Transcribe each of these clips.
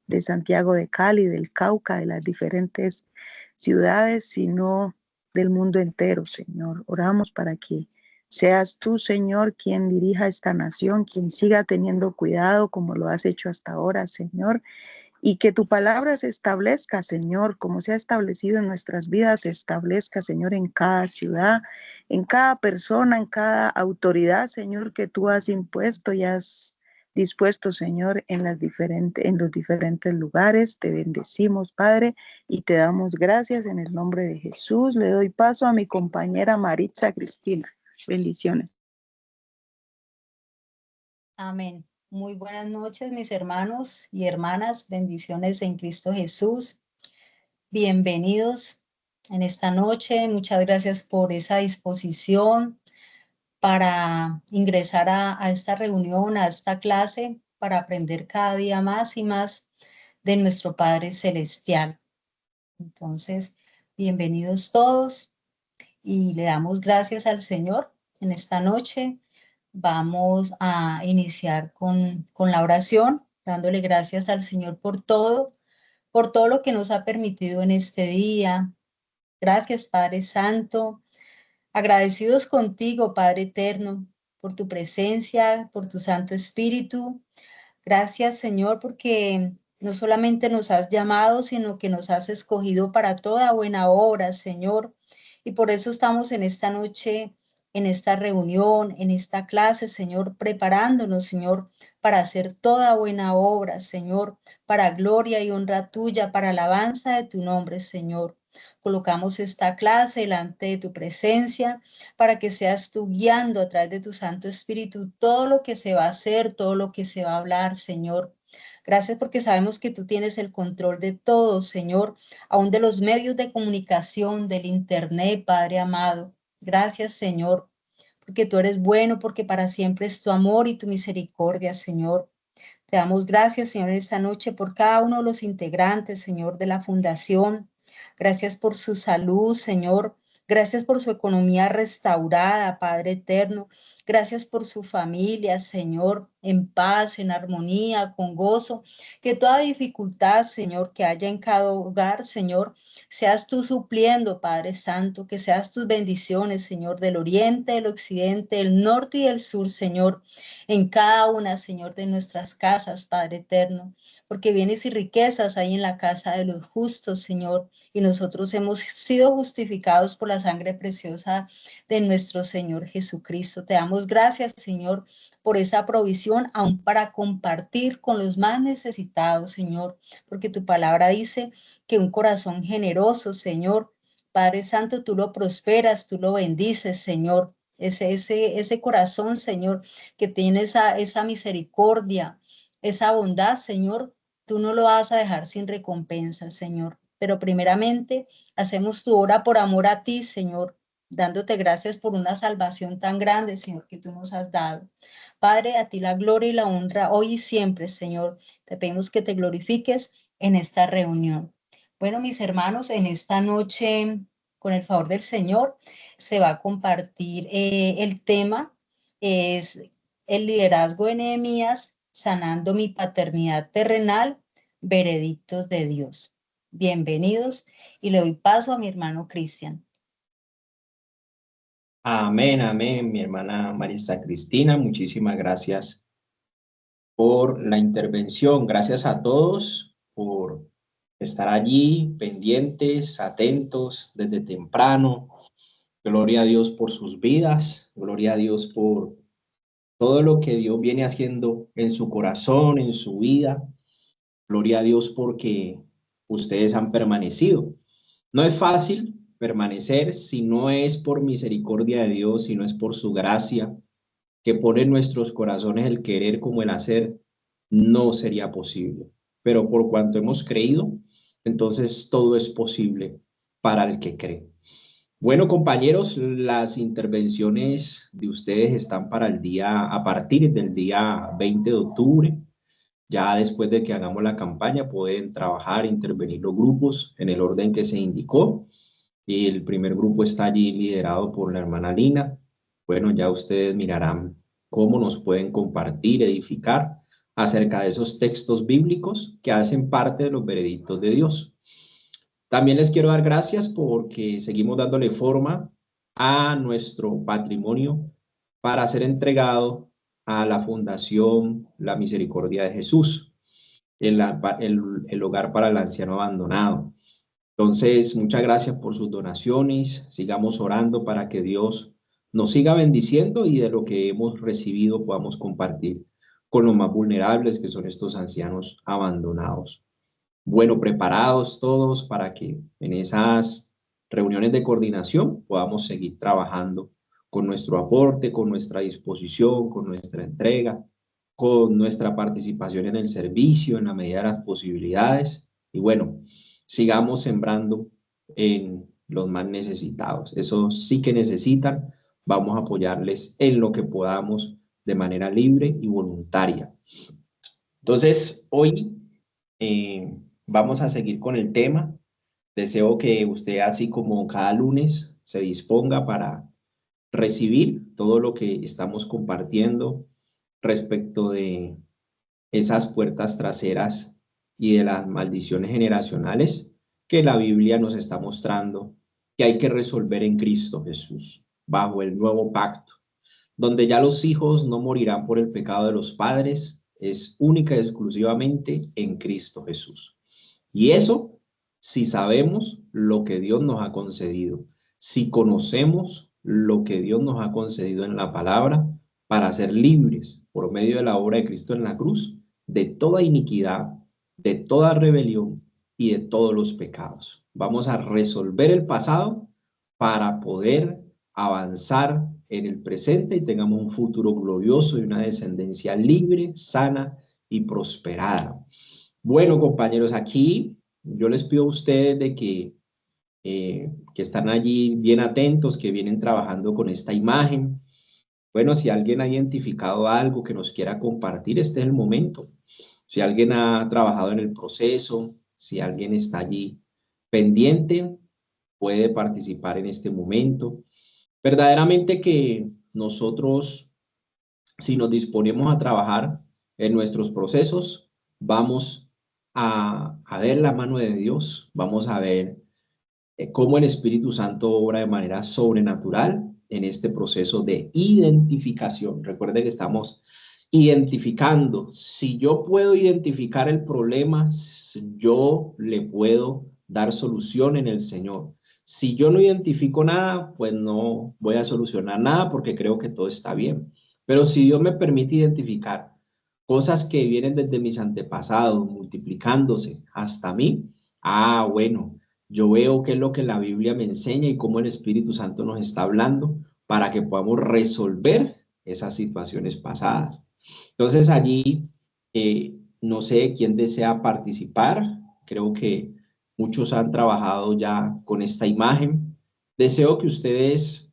de Santiago de Cali, del Cauca, de las diferentes ciudades, sino del mundo entero, Señor. Oramos para que seas tú, Señor, quien dirija esta nación, quien siga teniendo cuidado como lo has hecho hasta ahora, Señor, y que tu palabra se establezca, Señor, como se ha establecido en nuestras vidas, se establezca, Señor, en cada ciudad, en cada persona, en cada autoridad, Señor, que tú has impuesto y has dispuesto, Señor, en los diferentes lugares. Te bendecimos, Padre, y te damos gracias en el nombre de Jesús. Le doy paso a mi compañera Maritza Cristina. Bendiciones. Amén. Muy buenas noches, mis hermanos y hermanas. Bendiciones en Cristo Jesús. Bienvenidos en esta noche. Muchas gracias por esa disposición para ingresar a esta reunión, a esta clase, para aprender cada día más y más de nuestro Padre Celestial. Entonces, bienvenidos todos y le damos gracias al Señor en esta noche. Vamos a iniciar con la oración, dándole gracias al Señor por todo lo que nos ha permitido en este día. Gracias, Padre Santo. Agradecidos contigo, Padre Eterno, por tu presencia, por tu Santo Espíritu. Gracias, Señor, porque no solamente nos has llamado, sino que nos has escogido para toda buena obra, Señor. Y por eso estamos en esta noche, en esta reunión, en esta clase, Señor, preparándonos, Señor, para hacer toda buena obra, Señor, para gloria y honra tuya, para alabanza de tu nombre, Señor. Colocamos esta clase delante de tu presencia para que seas tú guiando a través de tu Santo Espíritu todo lo que se va a hacer, todo lo que se va a hablar, Señor. Gracias porque sabemos que tú tienes el control de todo, Señor, aún de los medios de comunicación, del Internet, Padre amado. Gracias, Señor, porque tú eres bueno, porque para siempre es tu amor y tu misericordia, Señor. Te damos gracias, Señor, esta noche por cada uno de los integrantes, Señor, de la Fundación. Gracias por su salud, Señor. Gracias por su economía restaurada, Padre eterno. Gracias por su familia, Señor, en paz, en armonía, con gozo. Que toda dificultad, Señor, que haya en cada hogar, Señor, seas tú supliendo, Padre Santo. Que seas tus bendiciones, Señor, del oriente, del occidente, del norte y del sur, Señor, en cada una, Señor, de nuestras casas, Padre eterno. Porque bienes y riquezas hay en la casa de los justos, Señor, y nosotros hemos sido justificados por la sangre preciosa de nuestro Señor Jesucristo. Te damos gracias, Señor, por esa provisión, aún para compartir con los más necesitados, Señor, porque tu palabra dice que un corazón generoso, Señor, Padre Santo, tú lo prosperas, tú lo bendices, Señor. Ese corazón, Señor, que tiene esa misericordia, esa bondad, Señor, tú no lo vas a dejar sin recompensa, Señor. Pero primeramente hacemos tu obra por amor a ti, Señor, dándote gracias por una salvación tan grande, Señor, que tú nos has dado. Padre, a ti la gloria y la honra hoy y siempre, Señor. Te pedimos que te glorifiques en esta reunión. Bueno, mis hermanos, en esta noche, con el favor del Señor, se va a compartir el tema, es el liderazgo de Nehemías, sanando mi paternidad terrenal, veredictos de Dios. Bienvenidos y le doy paso a mi hermano Cristian. Amén, amén, mi hermana Marisa Cristina, muchísimas gracias por la intervención. Gracias a todos por estar allí, pendientes, atentos desde temprano. Gloria a Dios por sus vidas, gloria a Dios por todo lo que Dios viene haciendo en su corazón, en su vida. Gloria a Dios porque ustedes han permanecido. No es fácil permanecer si no es por misericordia de Dios, si no es por su gracia, que pone en nuestros corazones el querer como el hacer, no sería posible. Pero por cuanto hemos creído, entonces todo es posible para el que cree. Bueno, compañeros, las intervenciones de ustedes están para el día, a partir del día 20 de octubre. Ya después de que hagamos la campaña, pueden trabajar, intervenir los grupos en el orden que se indicó. Y el primer grupo está allí liderado por la hermana Lina. Bueno, ya ustedes mirarán cómo nos pueden compartir, edificar acerca de esos textos bíblicos que hacen parte de los veredictos de Dios. También les quiero dar gracias porque seguimos dándole forma a nuestro patrimonio para ser entregado a la Fundación La Misericordia de Jesús, el hogar para el anciano abandonado. Entonces, muchas gracias por sus donaciones. Sigamos orando para que Dios nos siga bendiciendo y de lo que hemos recibido podamos compartir con los más vulnerables, que son estos ancianos abandonados. Bueno, preparados todos para que en esas reuniones de coordinación podamos seguir trabajando con nuestro aporte, con nuestra disposición, con nuestra entrega, con nuestra participación en el servicio, en la medida de las posibilidades. Y bueno, sigamos sembrando en los más necesitados. Esos sí que necesitan, vamos a apoyarles en lo que podamos de manera libre y voluntaria. Entonces, hoy vamos a seguir con el tema. Deseo que usted, así como cada lunes, se disponga para recibir todo lo que estamos compartiendo respecto de esas puertas traseras y de las maldiciones generacionales que la Biblia nos está mostrando que hay que resolver en Cristo Jesús, bajo el nuevo pacto, donde ya los hijos no morirán por el pecado de los padres, es única y exclusivamente en Cristo Jesús. Y eso si sabemos lo que Dios nos ha concedido, si conocemos lo que Dios nos ha concedido en la palabra para ser libres por medio de la obra de Cristo en la cruz, de toda iniquidad, de toda rebelión y de todos los pecados. Vamos a resolver el pasado para poder avanzar en el presente y tengamos un futuro glorioso y una descendencia libre, sana y prosperada. Bueno, compañeros, aquí yo les pido a ustedes de que están allí bien atentos, que vienen trabajando con esta imagen. Bueno, si alguien ha identificado algo que nos quiera compartir, este es el momento. Si alguien ha trabajado en el proceso, si alguien está allí pendiente, puede participar en este momento. Verdaderamente que nosotros, si nos disponemos a trabajar en nuestros procesos, vamos a ver la mano de Dios, vamos a ver cómo el Espíritu Santo obra de manera sobrenatural en este proceso de identificación. Recuerde que estamos identificando. Si yo puedo identificar el problema, yo le puedo dar solución en el Señor. Si yo no identifico nada, pues no voy a solucionar nada porque creo que todo está bien. Pero si Dios me permite identificar cosas que vienen desde mis antepasados, multiplicándose hasta mí, bueno, yo veo qué es lo que la Biblia me enseña y cómo el Espíritu Santo nos está hablando para que podamos resolver esas situaciones pasadas. Entonces allí, no sé quién desea participar. Creo que muchos han trabajado ya con esta imagen. Deseo que ustedes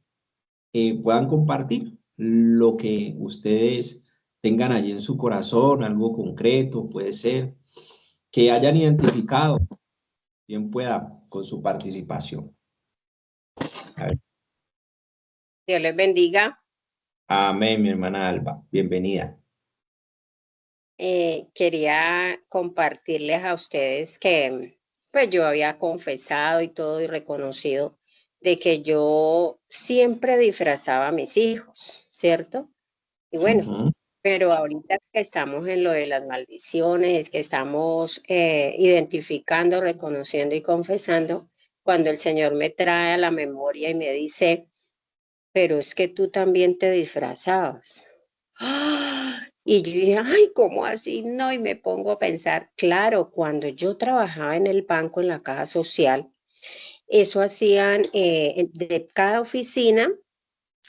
puedan compartir lo que ustedes tengan allí en su corazón, algo concreto, puede ser, que hayan identificado, bien pueda, con su participación. A ver. Dios les bendiga. Amén, mi hermana Alba. Bienvenida. Quería compartirles a ustedes que pues yo había confesado y todo y reconocido de que yo siempre disfrazaba a mis hijos, ¿cierto? Y bueno, pero ahorita que estamos en lo de las maldiciones, es que estamos identificando, reconociendo y confesando, cuando el Señor me trae a la memoria y me dice, pero es que tú también te disfrazabas. Y yo dije, ay, ¿cómo así? No, y me pongo a pensar, claro, cuando yo trabajaba en el banco, en la caja social, eso hacían de cada oficina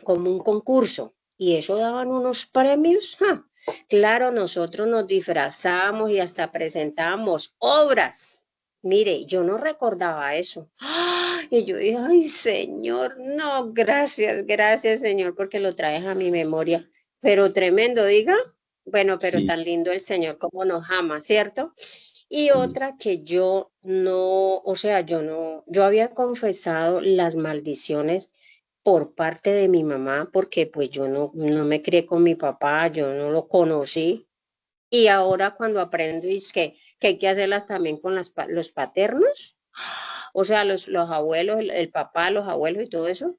como un concurso y eso daban unos premios. Claro, nosotros nos disfrazamos y hasta presentábamos obras. Mire, yo no recordaba eso. Y yo dije, ay, Señor, no, gracias, gracias, Señor, porque lo traes a mi memoria. Pero tremendo, diga. Bueno, pero Sí. tan lindo el Señor como nos ama, ¿cierto? Y otra que yo no, o sea, yo había confesado las maldiciones por parte de mi mamá, porque pues yo no me crié con mi papá, yo no lo conocí, Y ahora cuando aprendo es que hay que hacerlas también con los paternos, o sea, los abuelos, el papá, los abuelos y todo eso.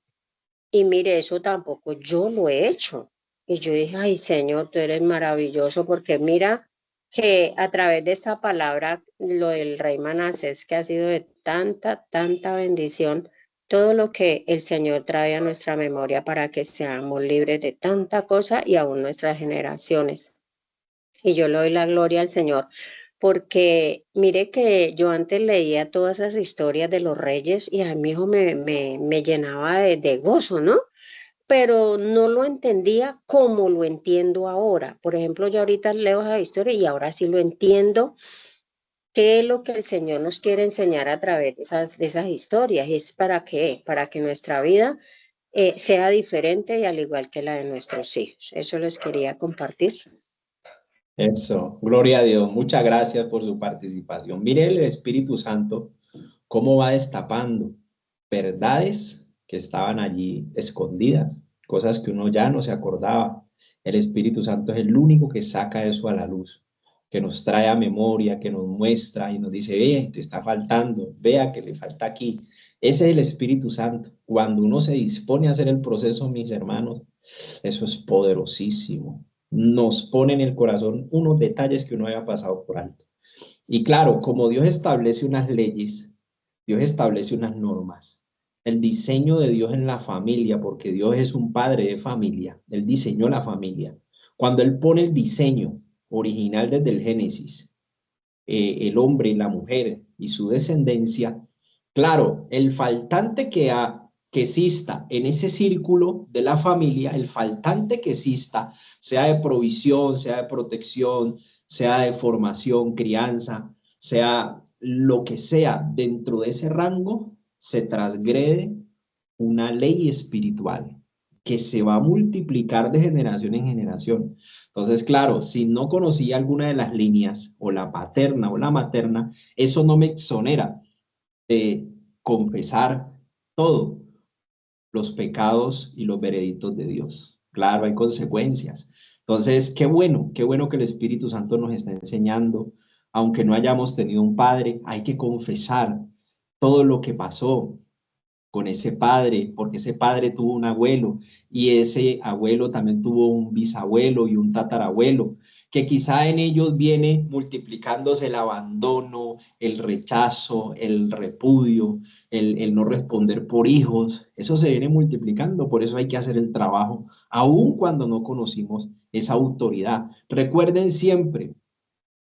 Y mire, eso tampoco yo lo he hecho. Y yo dije, ay Señor, tú eres maravilloso, porque mira que a través de esta palabra, lo del rey Manasés, que ha sido de tanta, tanta bendición, todo lo que el Señor trae a nuestra memoria para que seamos libres de tanta cosa y aún nuestras generaciones. Y yo le doy la gloria al Señor, porque mire que yo antes leía todas esas historias de los reyes y a mi hijo me llenaba de gozo, ¿no? Pero no lo entendía como lo entiendo ahora. Por ejemplo, yo ahorita leo esa historia y ahora sí lo entiendo. ¿Qué es lo que el Señor nos quiere enseñar a través de esas historias? ¿Es para qué? Para que nuestra vida sea diferente y al igual que la de nuestros hijos. Eso les quería compartir. Eso, gloria a Dios. Muchas gracias por su participación. Mire el Espíritu Santo cómo va destapando verdades que estaban allí escondidas, cosas que uno ya no se acordaba. El Espíritu Santo es el único que saca eso a la luz, que nos trae a memoria, que nos muestra y nos dice, te está faltando, vea que le falta aquí. Ese es el Espíritu Santo. Cuando uno se dispone a hacer el proceso, mis hermanos, eso es poderosísimo. Nos pone en el corazón unos detalles que uno había pasado por alto. Y claro, como Dios establece unas leyes, Dios establece unas normas. El diseño de Dios en la familia, porque Dios es un padre de familia, Él diseñó la familia. Cuando Él pone el diseño original desde el Génesis, el hombre y la mujer y su descendencia, claro, el faltante que exista en ese círculo de la familia, el faltante que exista, sea de provisión, sea de protección, sea de formación, crianza, sea lo que sea dentro de ese rango, se transgrede una ley espiritual que se va a multiplicar de generación en generación. Entonces, claro, si no conocía alguna de las líneas, o la paterna o la materna, eso no me exonera de confesar todo, los pecados y los veredictos de Dios. Claro, hay consecuencias. Entonces, qué bueno que el Espíritu Santo nos está enseñando, aunque no hayamos tenido un padre, hay que confesar todo lo que pasó con ese padre, porque ese padre tuvo un abuelo y ese abuelo también tuvo un bisabuelo y un tatarabuelo, que quizá en ellos viene multiplicándose el abandono, el rechazo, el repudio, el no responder por hijos. Eso se viene multiplicando, por eso hay que hacer el trabajo, aun cuando no conocimos esa autoridad. Recuerden siempre,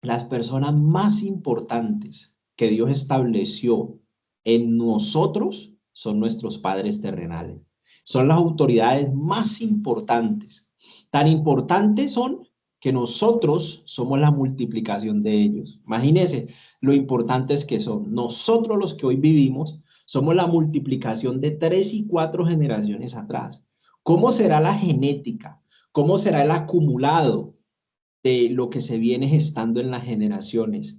las personas más importantes que Dios estableció en nosotros son nuestros padres terrenales. Son las autoridades más importantes. Tan importantes son que nosotros somos la multiplicación de ellos. Imagínense lo importantes que son. Nosotros los que hoy vivimos somos la multiplicación de 3 y 4 generaciones atrás. ¿Cómo será la genética? ¿Cómo será el acumulado de lo que se viene gestando en las generaciones?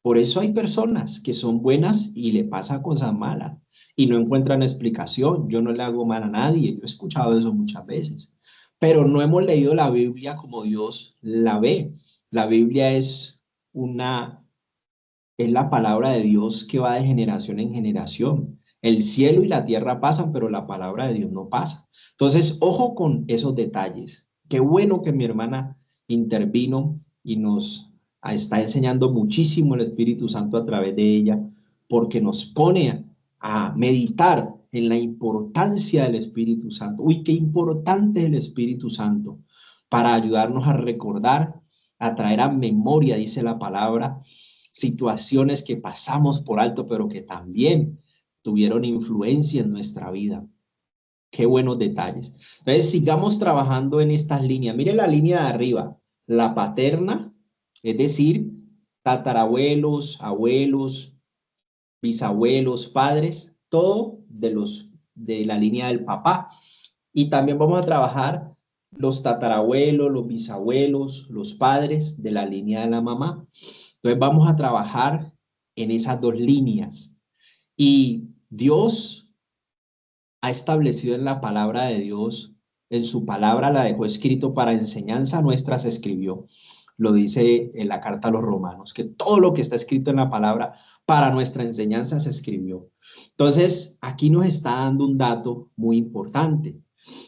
Por eso hay personas que son buenas y le pasa cosas malas y no encuentran explicación. Yo no le hago mal a nadie, yo he escuchado eso muchas veces, pero no hemos leído la Biblia como Dios la ve. La Biblia es la palabra de Dios que va de generación en generación. El cielo y la tierra pasan, pero la palabra de Dios no pasa. Entonces, ojo con esos detalles. Qué bueno que mi hermana intervino y nos está enseñando muchísimo el Espíritu Santo a través de ella, porque nos pone a meditar en la importancia del Espíritu Santo. Uy, qué importante es el Espíritu Santo para ayudarnos a recordar, a traer a memoria, dice la palabra, situaciones que pasamos por alto, pero que también tuvieron influencia en nuestra vida. Qué buenos detalles. Entonces, sigamos trabajando en estas líneas. Mire la línea de arriba, la paterna, es decir, tatarabuelos, abuelos, bisabuelos, padres, todo de la línea del papá. Y también vamos a trabajar los tatarabuelos, los bisabuelos, los padres de la línea de la mamá. Entonces vamos a trabajar en esas dos líneas. Y Dios ha establecido en la palabra de Dios, en su palabra la dejó escrito para enseñanza nuestra, se escribió, lo dice en la carta a los Romanos, que todo lo que está escrito en la palabra para nuestra enseñanza se escribió. Entonces, aquí nos está dando un dato muy importante,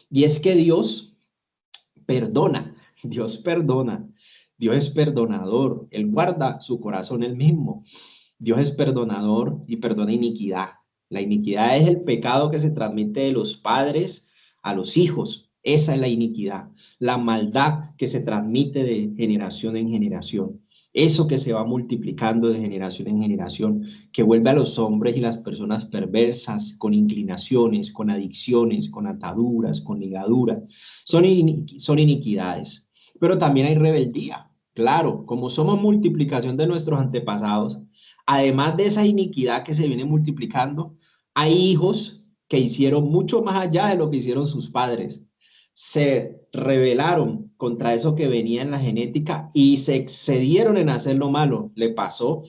y es que Dios perdona, Dios perdona, Dios es perdonador, Él guarda su corazón Él mismo. Dios es perdonador y perdona iniquidad. La iniquidad es el pecado que se transmite de los padres a los hijos. Esa es la iniquidad, la maldad que se transmite de generación en generación. Eso que se va multiplicando de generación en generación, que vuelve a los hombres y las personas perversas, con inclinaciones, con adicciones, con ataduras, con ligaduras. Son iniquidades. Pero también hay rebeldía. Claro, como somos multiplicación de nuestros antepasados, además de esa iniquidad que se viene multiplicando, hay hijos que hicieron mucho más allá de lo que hicieron sus padres. Se rebelaron contra eso que venía en la genética y se excedieron en hacer lo malo. Le pasó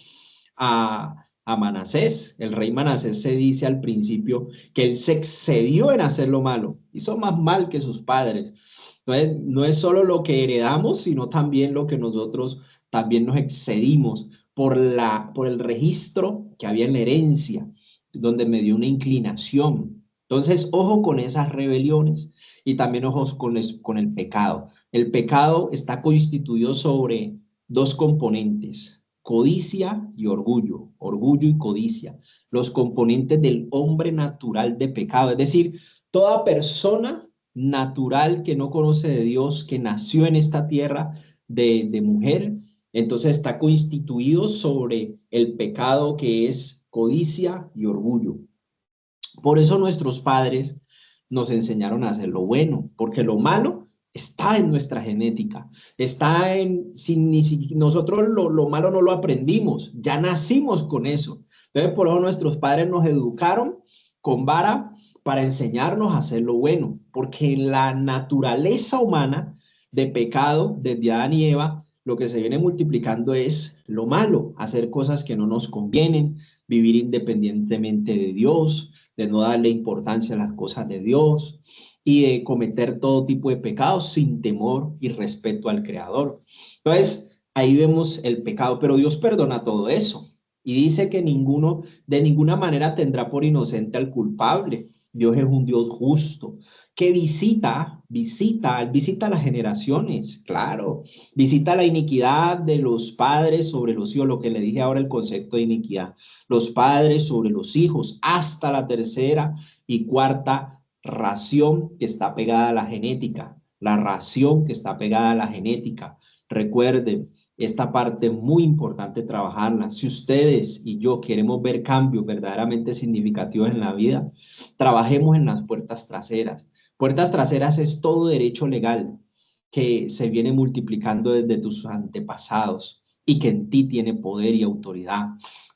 a Manasés. El rey Manasés se dice al principio que él se excedió en hacer lo malo. Hizo más mal que sus padres. Entonces, no es solo lo que heredamos, sino también lo que nosotros también nos excedimos por el registro que había en la herencia, donde me dio una inclinación. Entonces, ojo con esas rebeliones y también ojos con el pecado. El pecado está constituido sobre dos componentes: codicia y orgullo, orgullo y codicia, los componentes del hombre natural de pecado. Es decir, toda persona natural que no conoce de Dios, que nació en esta tierra de mujer, entonces está constituido sobre el pecado que es codicia y orgullo. Por eso nuestros padres nos enseñaron a hacer lo bueno, porque lo malo está en nuestra genética, está ni siquiera nosotros lo malo no lo aprendimos, ya nacimos con eso. Entonces, por eso nuestros padres nos educaron con vara para enseñarnos a hacer lo bueno, porque en la naturaleza humana de pecado, desde Adán y Eva, lo que se viene multiplicando es lo malo, hacer cosas que no nos convienen, vivir independientemente de Dios, de no darle importancia a las cosas de Dios y de cometer todo tipo de pecados sin temor y respeto al Creador. Entonces, ahí vemos el pecado, pero Dios perdona todo eso y dice que ninguno, de ninguna manera tendrá por inocente al culpable. Dios es un Dios justo que visita las generaciones, claro, visita la iniquidad de los padres sobre los hijos, lo que le dije ahora, el concepto de iniquidad, los padres sobre los hijos, hasta la tercera y cuarta ración que está pegada a la genética, la ración que está pegada a la genética. Recuerden, esta parte es muy importante trabajarla. Si ustedes y yo queremos ver cambios verdaderamente significativos en la vida, trabajemos en las puertas traseras. Puertas traseras es todo derecho legal que se viene multiplicando desde tus antepasados y que en ti tiene poder y autoridad,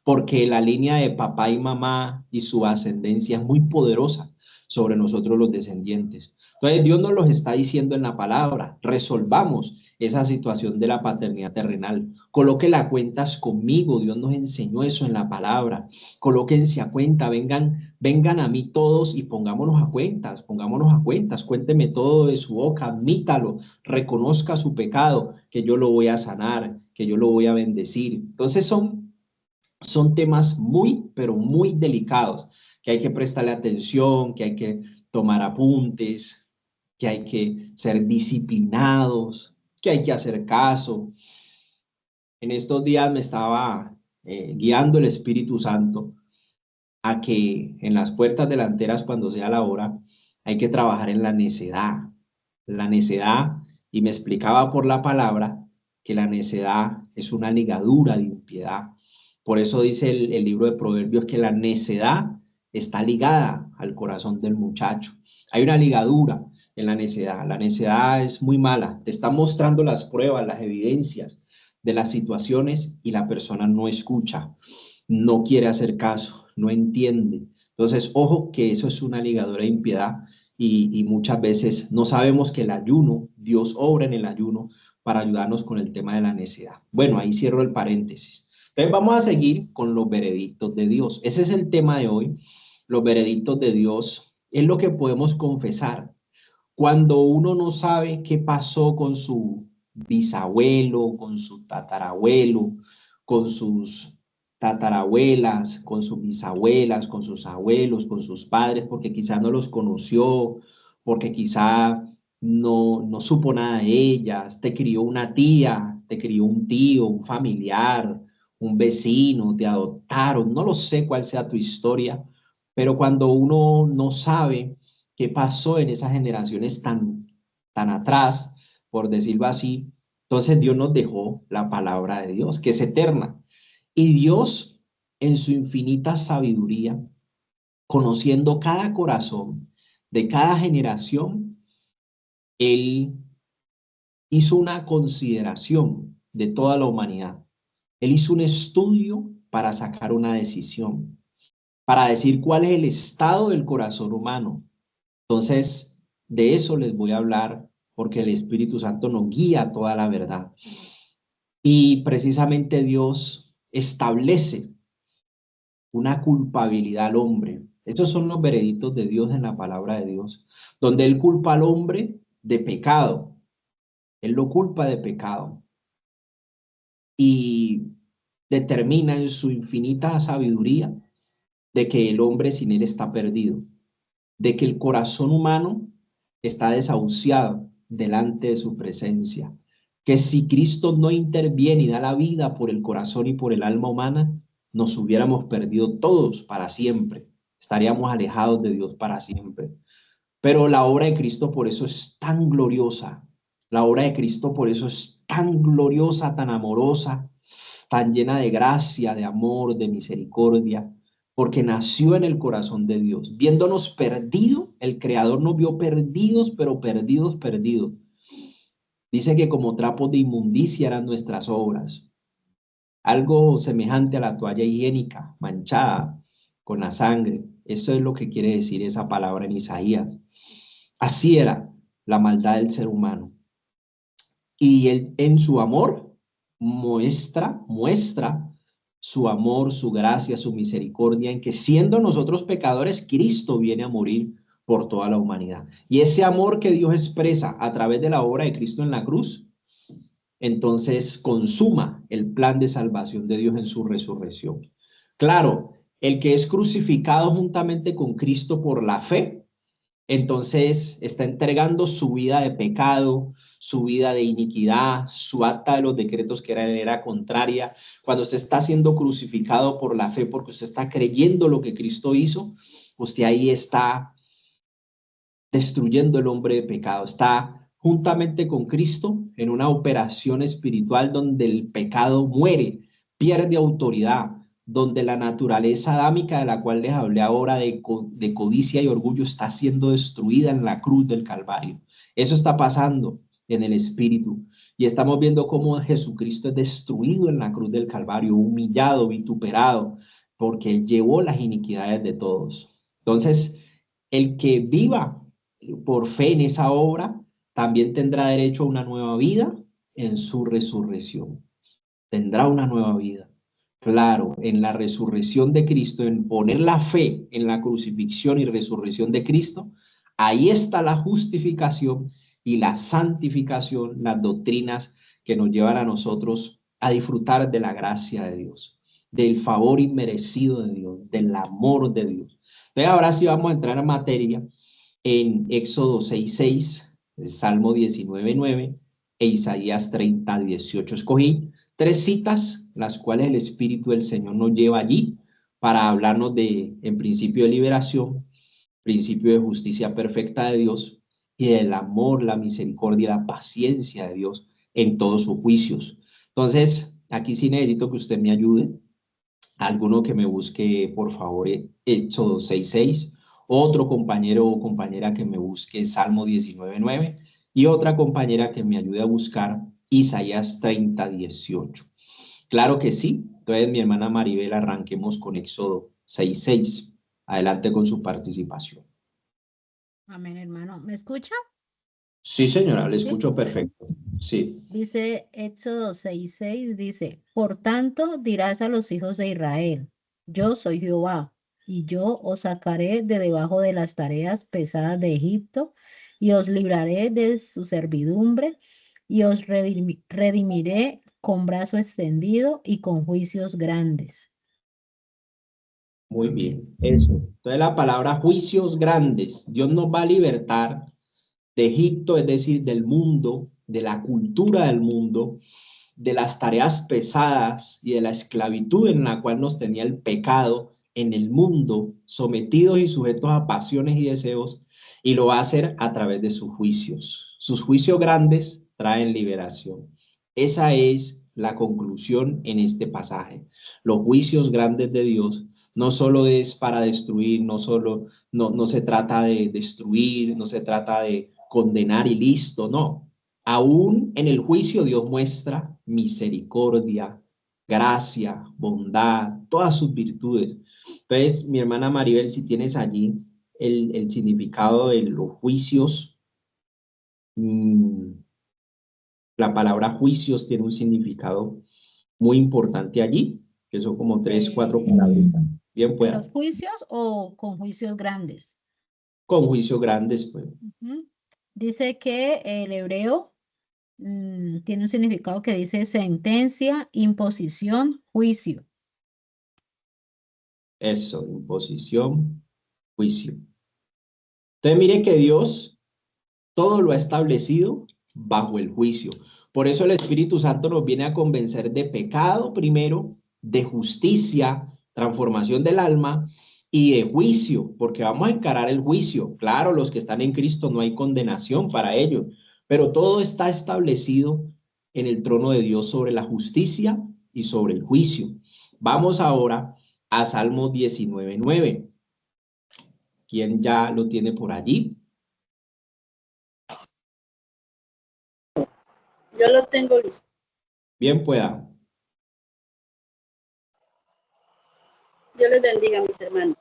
porque la línea de papá y mamá y su ascendencia es muy poderosa sobre nosotros los descendientes. Entonces Dios nos los está diciendo en la palabra: resolvamos esa situación de la paternidad terrenal, coloque las cuentas conmigo. Dios nos enseñó eso en la palabra: colóquense a cuenta, vengan a mí todos y pongámonos a cuentas, cuénteme todo de su boca, admítalo, reconozca su pecado, que yo lo voy a sanar, que yo lo voy a bendecir. Entonces son temas muy, pero muy delicados, que hay que prestarle atención, que hay que tomar apuntes, que hay que ser disciplinados, que hay que hacer caso. En estos días me estaba guiando el Espíritu Santo a que en las puertas delanteras, cuando sea la hora, hay que trabajar en la necedad. La necedad, y me explicaba por la palabra que la necedad es una ligadura de impiedad. Por eso dice el libro de Proverbios que la necedad está ligada al corazón del muchacho. Hay una ligadura en la necedad. La necedad es muy mala. Te está mostrando las pruebas, las evidencias de las situaciones y la persona no escucha, no quiere hacer caso, no entiende. Entonces, ojo que eso es una ligadura de impiedad y muchas veces no sabemos que el ayuno, Dios obra en el ayuno para ayudarnos con el tema de la necedad. Bueno, ahí cierro el paréntesis. Entonces vamos a seguir con los veredictos de Dios. Ese es el tema de hoy. Los veredictos de Dios es lo que podemos confesar cuando uno no sabe qué pasó con su bisabuelo, con su tatarabuelo, con sus tatarabuelas, con sus bisabuelas, con sus abuelos, con sus padres, porque quizá no los conoció, porque quizá no supo nada de ellas, te crió una tía, te crió un tío, un familiar, un vecino, te adoptaron, no lo sé cuál sea tu historia, pero cuando uno no sabe qué pasó en esas generaciones tan atrás, por decirlo así, entonces Dios nos dejó la palabra de Dios, que es eterna. Y Dios, en su infinita sabiduría, conociendo cada corazón de cada generación, Él hizo una consideración de toda la humanidad. Él hizo un estudio para sacar una decisión, para decir cuál es el estado del corazón humano. Entonces, de eso les voy a hablar porque el Espíritu Santo nos guía a toda la verdad. Y precisamente Dios establece una culpabilidad al hombre. Estos son los veredictos de Dios en la palabra de Dios, donde Él culpa al hombre de pecado. Él lo culpa de pecado y determina en su infinita sabiduría de que el hombre sin Él está perdido, de que el corazón humano está desahuciado delante de su presencia, que si Cristo no interviene y da la vida por el corazón y por el alma humana, nos hubiéramos perdido todos para siempre, estaríamos alejados de Dios para siempre. Pero la obra de Cristo por eso es tan gloriosa, la obra de Cristo por eso es tan gloriosa, tan amorosa, tan llena de gracia, de amor, de misericordia, porque nació en el corazón de Dios. Viéndonos perdidos, el Creador nos vio perdidos, pero perdidos, perdidos. Dice que como trapos de inmundicia eran nuestras obras, algo semejante a la toalla higiénica, manchada con la sangre. Eso es lo que quiere decir esa palabra en Isaías. Así era la maldad del ser humano. Y él en su amor muestra su amor, su gracia, su misericordia, en que siendo nosotros pecadores, Cristo viene a morir por toda la humanidad. Y ese amor que Dios expresa a través de la obra de Cristo en la cruz, entonces consuma el plan de salvación de Dios en su resurrección. Claro, el que es crucificado juntamente con Cristo por la fe, entonces está entregando su vida de pecado, su vida de iniquidad, su acta de los decretos que era contraria. Cuando usted está siendo crucificado por la fe, porque usted está creyendo lo que Cristo hizo, usted ahí está destruyendo el hombre de pecado. Está juntamente con Cristo en una operación espiritual donde el pecado muere, pierde autoridad, donde la naturaleza adámica de la cual les hablé ahora de codicia y orgullo está siendo destruida en la cruz del Calvario. Eso está pasando en el espíritu y estamos viendo cómo Jesucristo es destruido en la cruz del Calvario, humillado, vituperado, porque llevó las iniquidades de todos. Entonces, el que viva por fe en esa obra, también tendrá derecho a una nueva vida en su resurrección. Tendrá una nueva vida. Claro, en la resurrección de Cristo, en poner la fe en la crucifixión y resurrección de Cristo, ahí está la justificación y la santificación, las doctrinas que nos llevan a nosotros a disfrutar de la gracia de Dios, del favor inmerecido de Dios, del amor de Dios. Entonces, ahora sí vamos a entrar en materia en Éxodo 6:6, Salmo 19:9 e Isaías 30:18. Escogí tres citas, las cuales el Espíritu del Señor nos lleva allí para hablarnos de, en principio de liberación, principio de justicia perfecta de Dios y del amor, la misericordia, la paciencia de Dios en todos sus juicios. Entonces, aquí sí necesito que usted me ayude. Alguno que me busque, por favor, Éxodo 6:6, otro compañero o compañera que me busque Salmo 19:9 y otra compañera que me ayude a buscar Isaías 30:18. Claro que sí. Entonces, mi hermana Maribel, arranquemos con Éxodo 6:6. Adelante con su participación. Amén, hermano. ¿Me escucha? Sí, señora, le Sí. escucho perfecto. Sí. Dice Éxodo 6:6, dice, por tanto dirás a los hijos de Israel, yo soy Jehová, y yo os sacaré de debajo de las tareas pesadas de Egipto, y os libraré de su servidumbre, y os redimiré con brazo extendido y con juicios grandes. Muy bien, eso. Entonces la palabra juicios grandes, Dios nos va a libertar de Egipto, es decir, del mundo, de la cultura del mundo, de las tareas pesadas y de la esclavitud en la cual nos tenía el pecado en el mundo, sometidos y sujetos a pasiones y deseos, y lo va a hacer a través de sus juicios. Sus juicios grandes traen liberación. Esa es la conclusión en este pasaje. Los juicios grandes de Dios no solo es para destruir, no se trata de destruir, no se trata de condenar y listo, no. Aún en el juicio Dios muestra misericordia, gracia, bondad, todas sus virtudes. Entonces, mi hermana Maribel, si tienes allí el significado de los juicios, la palabra juicios tiene un significado muy importante allí, que son como 3, 4 palabras. Bien, ¿En los juicios o con juicios grandes? Con juicios grandes, pues. Dice que el hebreo tiene un significado que dice sentencia, imposición, juicio. Eso, imposición, juicio. Entonces mire que Dios todo lo ha establecido bajo el juicio. Por eso el Espíritu Santo nos viene a convencer de pecado primero, de justicia, transformación del alma y de juicio, porque vamos a encarar el juicio. Claro, los que están en Cristo no hay condenación para ellos, pero todo está establecido en el trono de Dios sobre la justicia y sobre el juicio. Vamos ahora a Salmo 19:9. ¿Quién ya lo tiene por allí? Yo lo tengo listo. Bien pueda. Dios les bendiga, mis hermanos.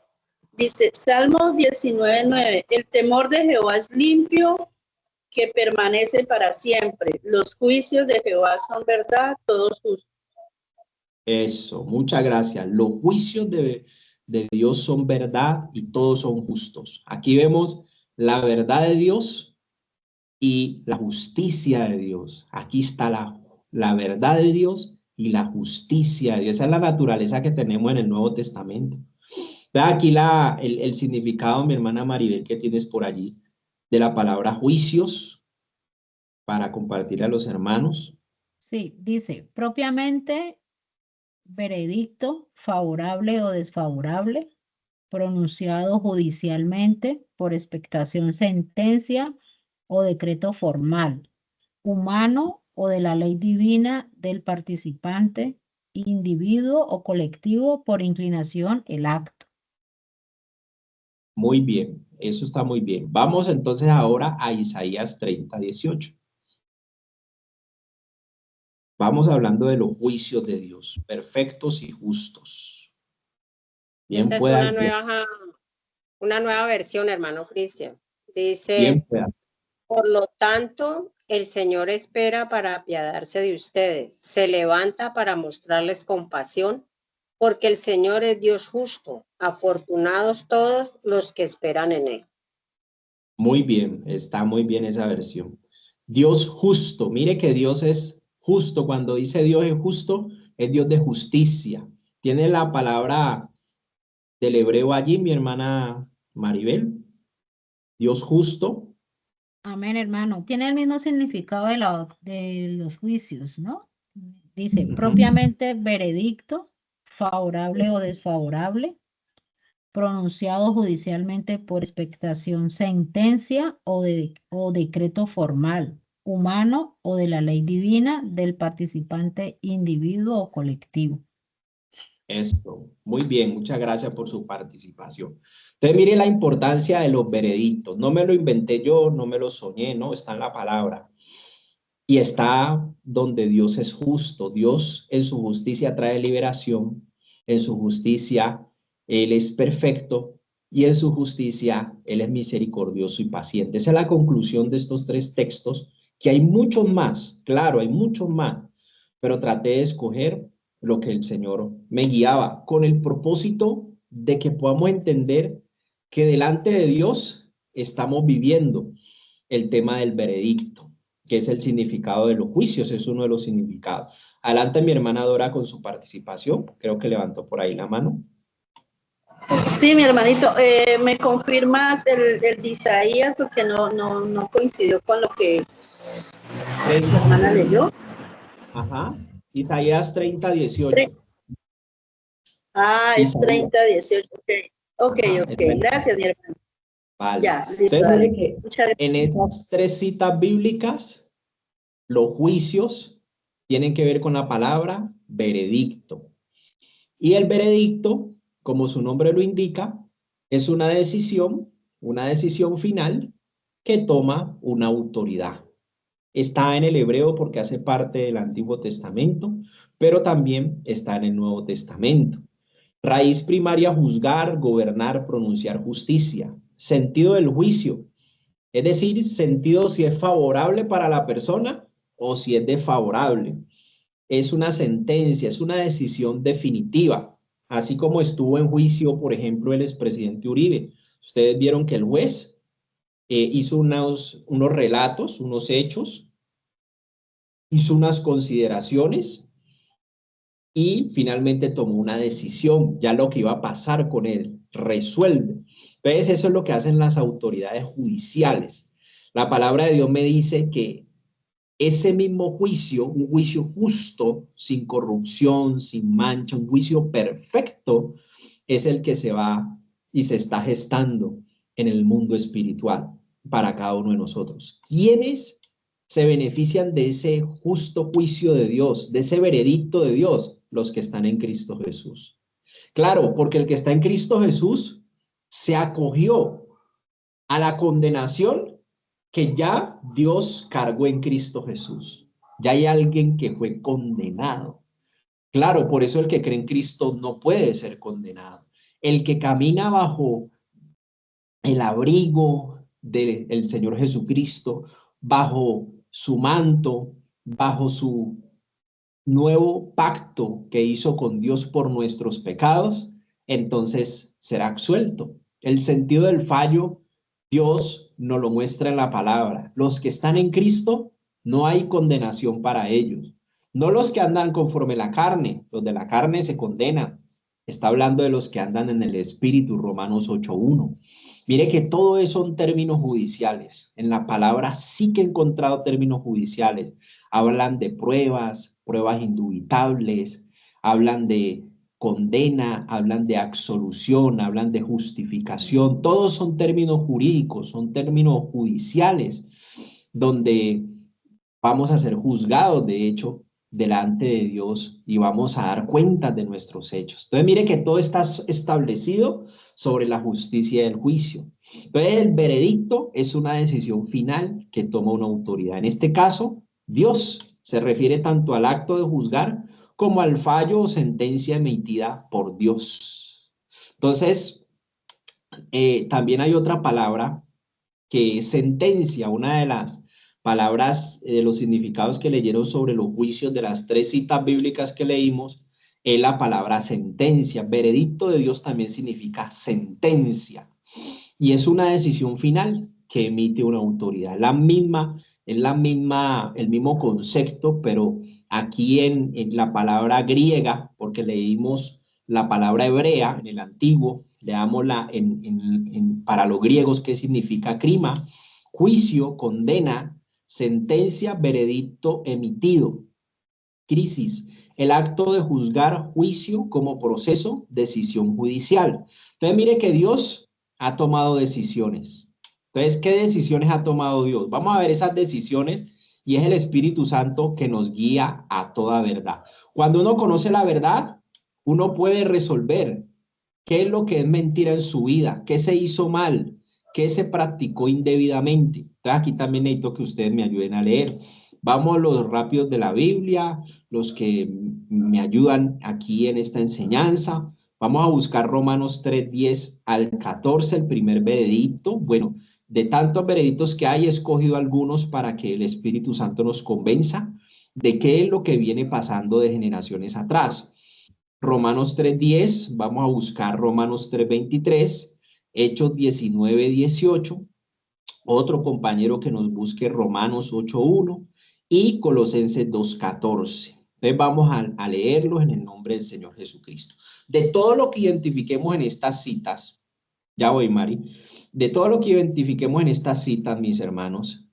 Dice, Salmo 19:9, el temor de Jehová es limpio, que permanece para siempre. Los juicios de Jehová son verdad, todos justos. Eso, muchas gracias. Los juicios de Dios son verdad y todos son justos. Aquí vemos la verdad de Dios y la justicia de Dios. Aquí está la verdad de Dios y la justicia de Dios. Esa es la naturaleza que tenemos en el Nuevo Testamento. Ve aquí el significado, mi hermana Maribel, que tienes por allí, de la palabra juicios para compartir a los hermanos. Sí, dice, propiamente veredicto favorable o desfavorable, pronunciado judicialmente por expectación, sentencia o decreto formal, humano o de la ley divina del participante, individuo o colectivo por inclinación el acto. Muy bien, eso está muy bien. Vamos entonces ahora a Isaías 30:18. Vamos hablando de los juicios de Dios, perfectos y justos. Bien Esa es pueda. una nueva versión, hermano Cristian. Dice, Bien pueda. por lo tanto, el Señor espera para apiadarse de ustedes, se levanta para mostrarles compasión, porque el Señor es Dios justo, afortunados todos los que esperan en Él. Muy bien, está muy bien esa versión. Dios justo, mire que Dios es justo. Cuando dice Dios es justo, es Dios de justicia. Tiene la palabra del hebreo allí, mi hermana Maribel. Dios justo. Amén, hermano. Tiene el mismo significado de los juicios, ¿no? Dice, propiamente veredicto, favorable o desfavorable, pronunciado judicialmente por expectación, sentencia o decreto formal, humano o de la ley divina del participante individuo o colectivo. Esto, muy bien, muchas gracias por su participación. Entonces, mire la importancia de los veredictos. No me lo inventé yo, no me lo soñé, no, está en la palabra. Y está donde Dios es justo. Dios en su justicia trae liberación, en su justicia Él es perfecto y en su justicia Él es misericordioso y paciente. Esa es la conclusión de estos 3 textos, que hay muchos más, claro, hay muchos más, pero traté de escoger lo que el Señor me guiaba con el propósito de que podamos entender que delante de Dios estamos viviendo el tema del veredicto. que es el significado de los juicios, es uno de los significados. Adelante mi hermana Dora con su participación, creo que levantó por ahí la mano. Sí, mi hermanito, ¿me confirmas el de Isaías? Porque no coincidió con lo que mi hermana leyó. Ajá, Isaías 30:18. Ah, es Isaías. 30:18, ok, Ajá, gracias, mi hermano. vale. Ya, listo. Entonces, Dale. mire que Muchas gracias. en esas 3 citas bíblicas, los juicios tienen que ver con la palabra veredicto. Y el veredicto, como su nombre lo indica, es una decisión final que toma una autoridad. Está en el hebreo porque hace parte del Antiguo Testamento, pero también está en el Nuevo Testamento. Raíz primaria, juzgar, gobernar, pronunciar justicia. Sentido del juicio, es decir, sentido si es favorable para la persona o si es desfavorable. Es una sentencia, es una decisión definitiva, así como estuvo en juicio, por ejemplo, el expresidente Uribe. Ustedes vieron que el juez hizo unos relatos, unos hechos, hizo unas consideraciones y finalmente tomó una decisión, ya lo que iba a pasar con él, resuelve. Entonces eso es lo que hacen las autoridades judiciales. La palabra de Dios me dice que ese mismo juicio, un juicio justo, sin corrupción, sin mancha, un juicio perfecto, es el que se va y se está gestando en el mundo espiritual para cada uno de nosotros. ¿Quiénes se benefician de ese justo juicio de Dios, de ese veredicto de Dios? Los que están en Cristo Jesús. Claro, porque el que está en Cristo Jesús se acogió a la condenación que ya Dios cargó en Cristo Jesús. Ya hay alguien que fue condenado. Claro, por eso el que cree en Cristo no puede ser condenado. El que camina bajo el abrigo del Señor Jesucristo, bajo su manto, bajo su nuevo pacto que hizo con Dios por nuestros pecados, entonces será absuelto. El sentido del fallo, Dios nos lo muestra en la palabra. Los que están en Cristo, no hay condenación para ellos. No los que andan conforme la carne, los de la carne se condenan. Está hablando de los que andan en el Espíritu, Romanos 8:1. Mire que todo eso son términos judiciales. En la palabra sí que he encontrado términos judiciales. Hablan de pruebas indubitables, hablan de condena, hablan de absolución, hablan de justificación. Todos son términos jurídicos, son términos judiciales, donde vamos a ser juzgados, de hecho, delante de Dios y vamos a dar cuenta de nuestros hechos. Entonces, mire que todo está establecido sobre la justicia del juicio. Entonces, el veredicto es una decisión final que toma una autoridad. En este caso, Dios se refiere tanto al acto de juzgar como al fallo o sentencia emitida por Dios. Entonces, también hay otra palabra que es sentencia, una de las palabras de los significados que leyeron sobre los juicios de las 3 citas bíblicas que leímos, es la palabra sentencia. Veredicto de Dios también significa sentencia y es una decisión final que emite una autoridad. El mismo concepto, pero aquí en la palabra griega, porque leímos la palabra hebrea en el antiguo, leámosla para los griegos, ¿qué significa crima? Juicio, condena, sentencia, veredicto emitido. Crisis, el acto de juzgar, juicio como proceso, decisión judicial. Entonces mire que Dios ha tomado decisiones. Entonces, ¿qué decisiones ha tomado Dios? Vamos a ver esas decisiones y es el Espíritu Santo que nos guía a toda verdad. Cuando uno conoce la verdad, uno puede resolver qué es lo que es mentira en su vida, qué se hizo mal, qué se practicó indebidamente. Entonces, aquí también necesito que ustedes me ayuden a leer. Vamos los rápidos de la Biblia, los que me ayudan aquí en esta enseñanza. Vamos a buscar Romanos 3:10 al 14, el primer veredicto. Bueno, de tantos veredictos que hay, he escogido algunos para que el Espíritu Santo nos convenza de qué es lo que viene pasando de generaciones atrás. Romanos 3:10, vamos a buscar Romanos 3:23, Hechos 19:18, Otro compañero que nos busque Romanos 8:1 y Colosenses 2:14. Entonces vamos a leerlos en el nombre del Señor Jesucristo. De todo lo que identifiquemos en estas citas, ya voy, Mari, de todo lo que identifiquemos en estas citas, mis hermanos,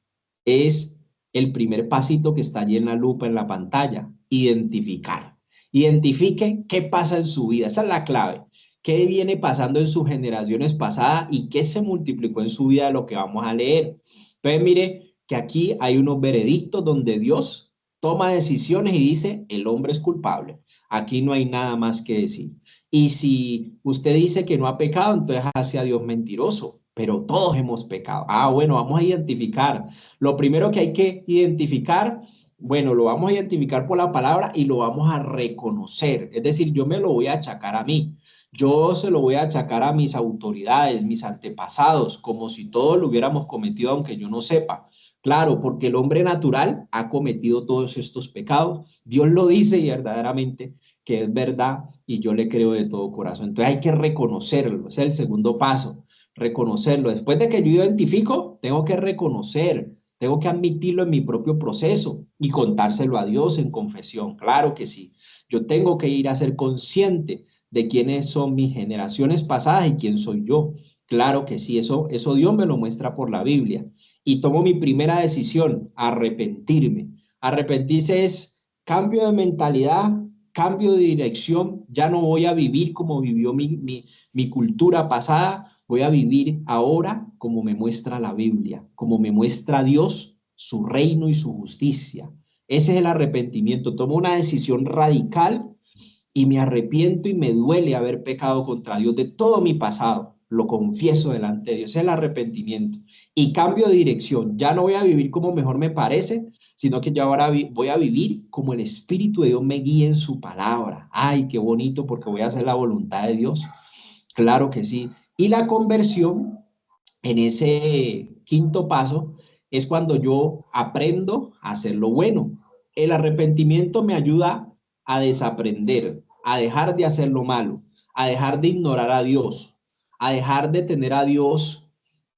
es el primer pasito que está allí en la lupa, en la pantalla, identificar. Identifique qué pasa en su vida, esa es la clave. ¿Qué viene pasando en sus generaciones pasadas y qué se multiplicó en su vida de lo que vamos a leer? Entonces, mire que aquí hay unos veredictos donde Dios toma decisiones y dice, el hombre es culpable. Aquí no hay nada más que decir. Y si usted dice que no ha pecado, entonces hace a Dios mentiroso, pero todos hemos pecado. Ah, bueno, vamos a identificar. Lo primero que hay que identificar, bueno, lo vamos a identificar por la palabra y lo vamos a reconocer. Es decir, yo me lo voy a achacar a mí. Yo se lo voy a achacar a mis autoridades, mis antepasados, como si todos lo hubiéramos cometido, aunque yo no sepa. Claro, porque el hombre natural ha cometido todos estos pecados. Dios lo dice y verdaderamente que es verdad y yo le creo de todo corazón. Entonces hay que reconocerlo, ese es el segundo paso, reconocerlo. Después de que yo identifico, tengo que reconocer, tengo que admitirlo en mi propio proceso y contárselo a Dios en confesión. Claro que sí, yo tengo que ir a ser consciente de quiénes son mis generaciones pasadas y quién soy yo. Claro que sí, eso Dios me lo muestra por la Biblia. Y tomo mi primera decisión, arrepentirme. Arrepentirse es cambio de mentalidad, cambio de dirección. Ya no voy a vivir como vivió mi cultura pasada, voy a vivir ahora como me muestra la Biblia, como me muestra Dios, su reino y su justicia. Ese es el arrepentimiento. Tomo una decisión radical y me arrepiento y me duele haber pecado contra Dios de todo mi pasado. Lo confieso delante de Dios, es el arrepentimiento. Y cambio de dirección. Ya no voy a vivir como mejor me parece, sino que yo ahora voy a vivir como el Espíritu de Dios me guíe en su palabra. Ay, qué bonito, porque voy a hacer la voluntad de Dios. Claro que sí. Y la conversión, en ese quinto paso, es cuando yo aprendo a hacer lo bueno. El arrepentimiento me ayuda a desaprender, a dejar de hacer lo malo, a dejar de ignorar a Dios, a dejar de tener a Dios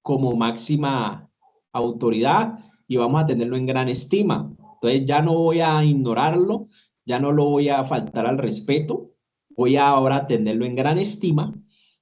como máxima autoridad y vamos a tenerlo en gran estima. Entonces ya no voy a ignorarlo, ya no lo voy a faltar al respeto, voy a ahora tenerlo en gran estima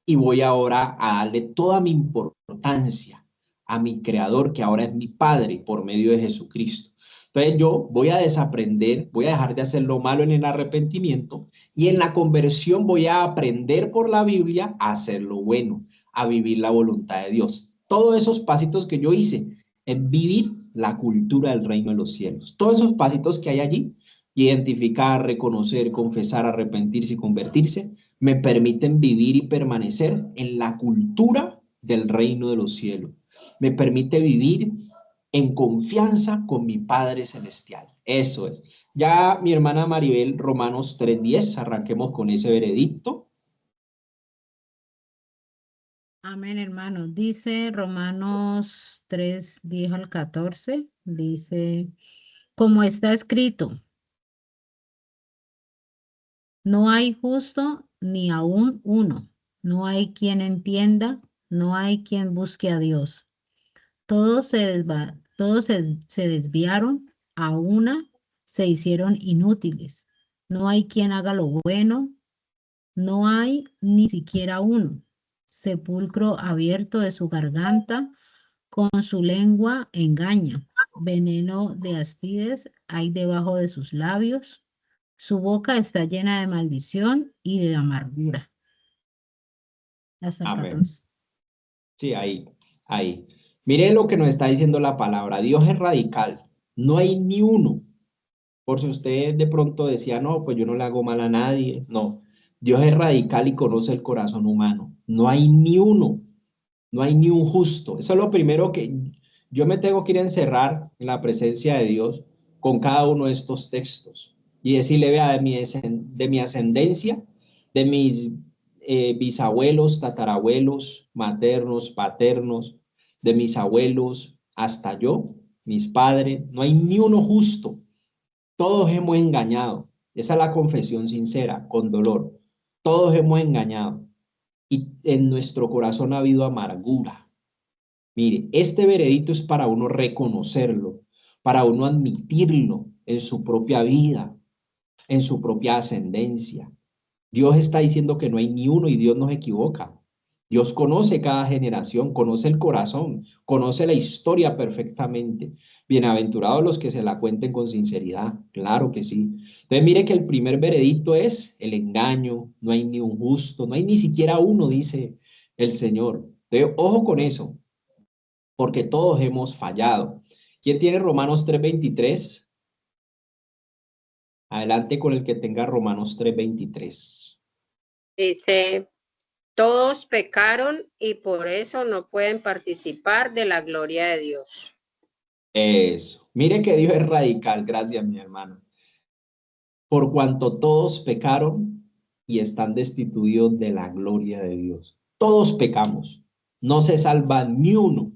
y voy ahora a darle toda mi importancia a mi creador, que ahora es mi Padre por medio de Jesucristo. Entonces yo voy a desaprender, voy a dejar de hacer lo malo en el arrepentimiento y en la conversión voy a aprender por la Biblia a hacer lo bueno, a vivir la voluntad de Dios. Todos esos pasitos que yo hice es vivir la cultura del reino de los cielos. Todos esos pasitos que hay allí, identificar, reconocer, confesar, arrepentirse y convertirse, me permiten vivir y permanecer en la cultura del reino de los cielos. Me permite vivir en confianza con mi Padre Celestial. Eso es. Ya mi hermana Maribel, Romanos 3:10, arranquemos con ese veredicto. Amén, hermano. Dice Romanos 3:10 al 14, dice, como está escrito, no hay justo ni aún uno, no hay quien entienda, no hay quien busque a Dios. Todos se desviaron, a una se hicieron inútiles. No hay quien haga lo bueno, no hay ni siquiera uno. Sepulcro abierto de su garganta, con su lengua engaña. Veneno de áspides hay debajo de sus labios. Su boca está llena de maldición y de amargura. Hasta el Amén. 14. Sí, ahí. Mire lo que nos está diciendo la palabra. Dios es radical. No hay ni uno. Por si usted de pronto decía, no, pues yo no le hago mal a nadie. No, Dios es radical y conoce el corazón humano. No hay ni uno. No hay ni un justo. Eso es lo primero que yo me tengo que ir a encerrar en la presencia de Dios con cada uno de estos textos y decirle, vea, de mi ascendencia, de mis bisabuelos, tatarabuelos, maternos, paternos, de mis abuelos, hasta yo, mis padres, no hay ni uno justo. Todos hemos engañado. Esa es la confesión sincera, con dolor. Todos hemos engañado. Y en nuestro corazón ha habido amargura. Mire, este veredicto es para uno reconocerlo, para uno admitirlo en su propia vida, en su propia ascendencia. Dios está diciendo que no hay ni uno y Dios no se equivoca. Dios conoce cada generación, conoce el corazón, conoce la historia perfectamente. Bienaventurados los que se la cuenten con sinceridad, claro que sí. Entonces mire que el primer veredicto es el engaño, no hay ni un justo, no hay ni siquiera uno, dice el Señor. Entonces, ojo con eso, porque todos hemos fallado. ¿Quién tiene Romanos 3:23? Adelante con el que tenga Romanos 3:23. Dice, todos pecaron y por eso no pueden participar de la gloria de Dios. Eso. Mire que Dios es radical, gracias mi hermano. Por cuanto todos pecaron y están destituidos de la gloria de Dios. Todos pecamos. No se salva ni uno,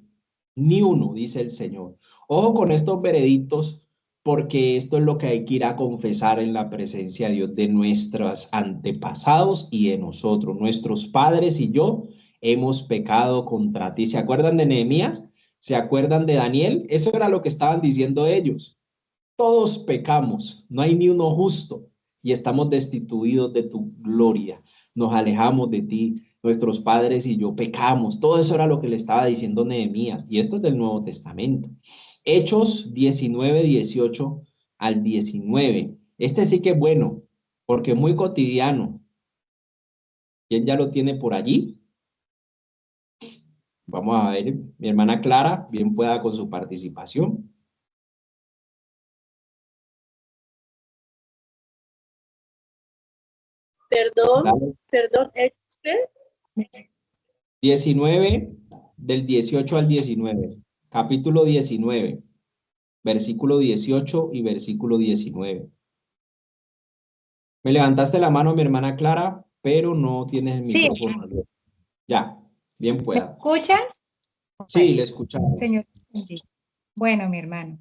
dice el Señor. Ojo con estos veredictos, porque esto es lo que hay que ir a confesar en la presencia de Dios de nuestros antepasados y de nosotros. Nuestros padres y yo hemos pecado contra ti. ¿Se acuerdan de Nehemías? ¿Se acuerdan de Daniel? Eso era lo que estaban diciendo ellos. Todos pecamos, no hay ni uno justo y estamos destituidos de tu gloria. Nos alejamos de ti, nuestros padres y yo pecamos. Todo eso era lo que le estaba diciendo Nehemías y esto es del Nuevo Testamento. Hechos 19:18 al 19. Este sí que es bueno porque es muy cotidiano. ¿Quién ya lo tiene por allí? Vamos a ver, mi hermana Clara, bien pueda con su participación. Perdón, Dale. perdón, ¿qué? 19, del 18 al 19, capítulo 19, versículo 18 y versículo 19. Me levantaste la mano, mi hermana Clara, pero no tienes el Sí, micrófono abierto. Ya, bien ¿me pueda. escuchan? Sí, le escuchamos. Señor. Bueno, mi hermano.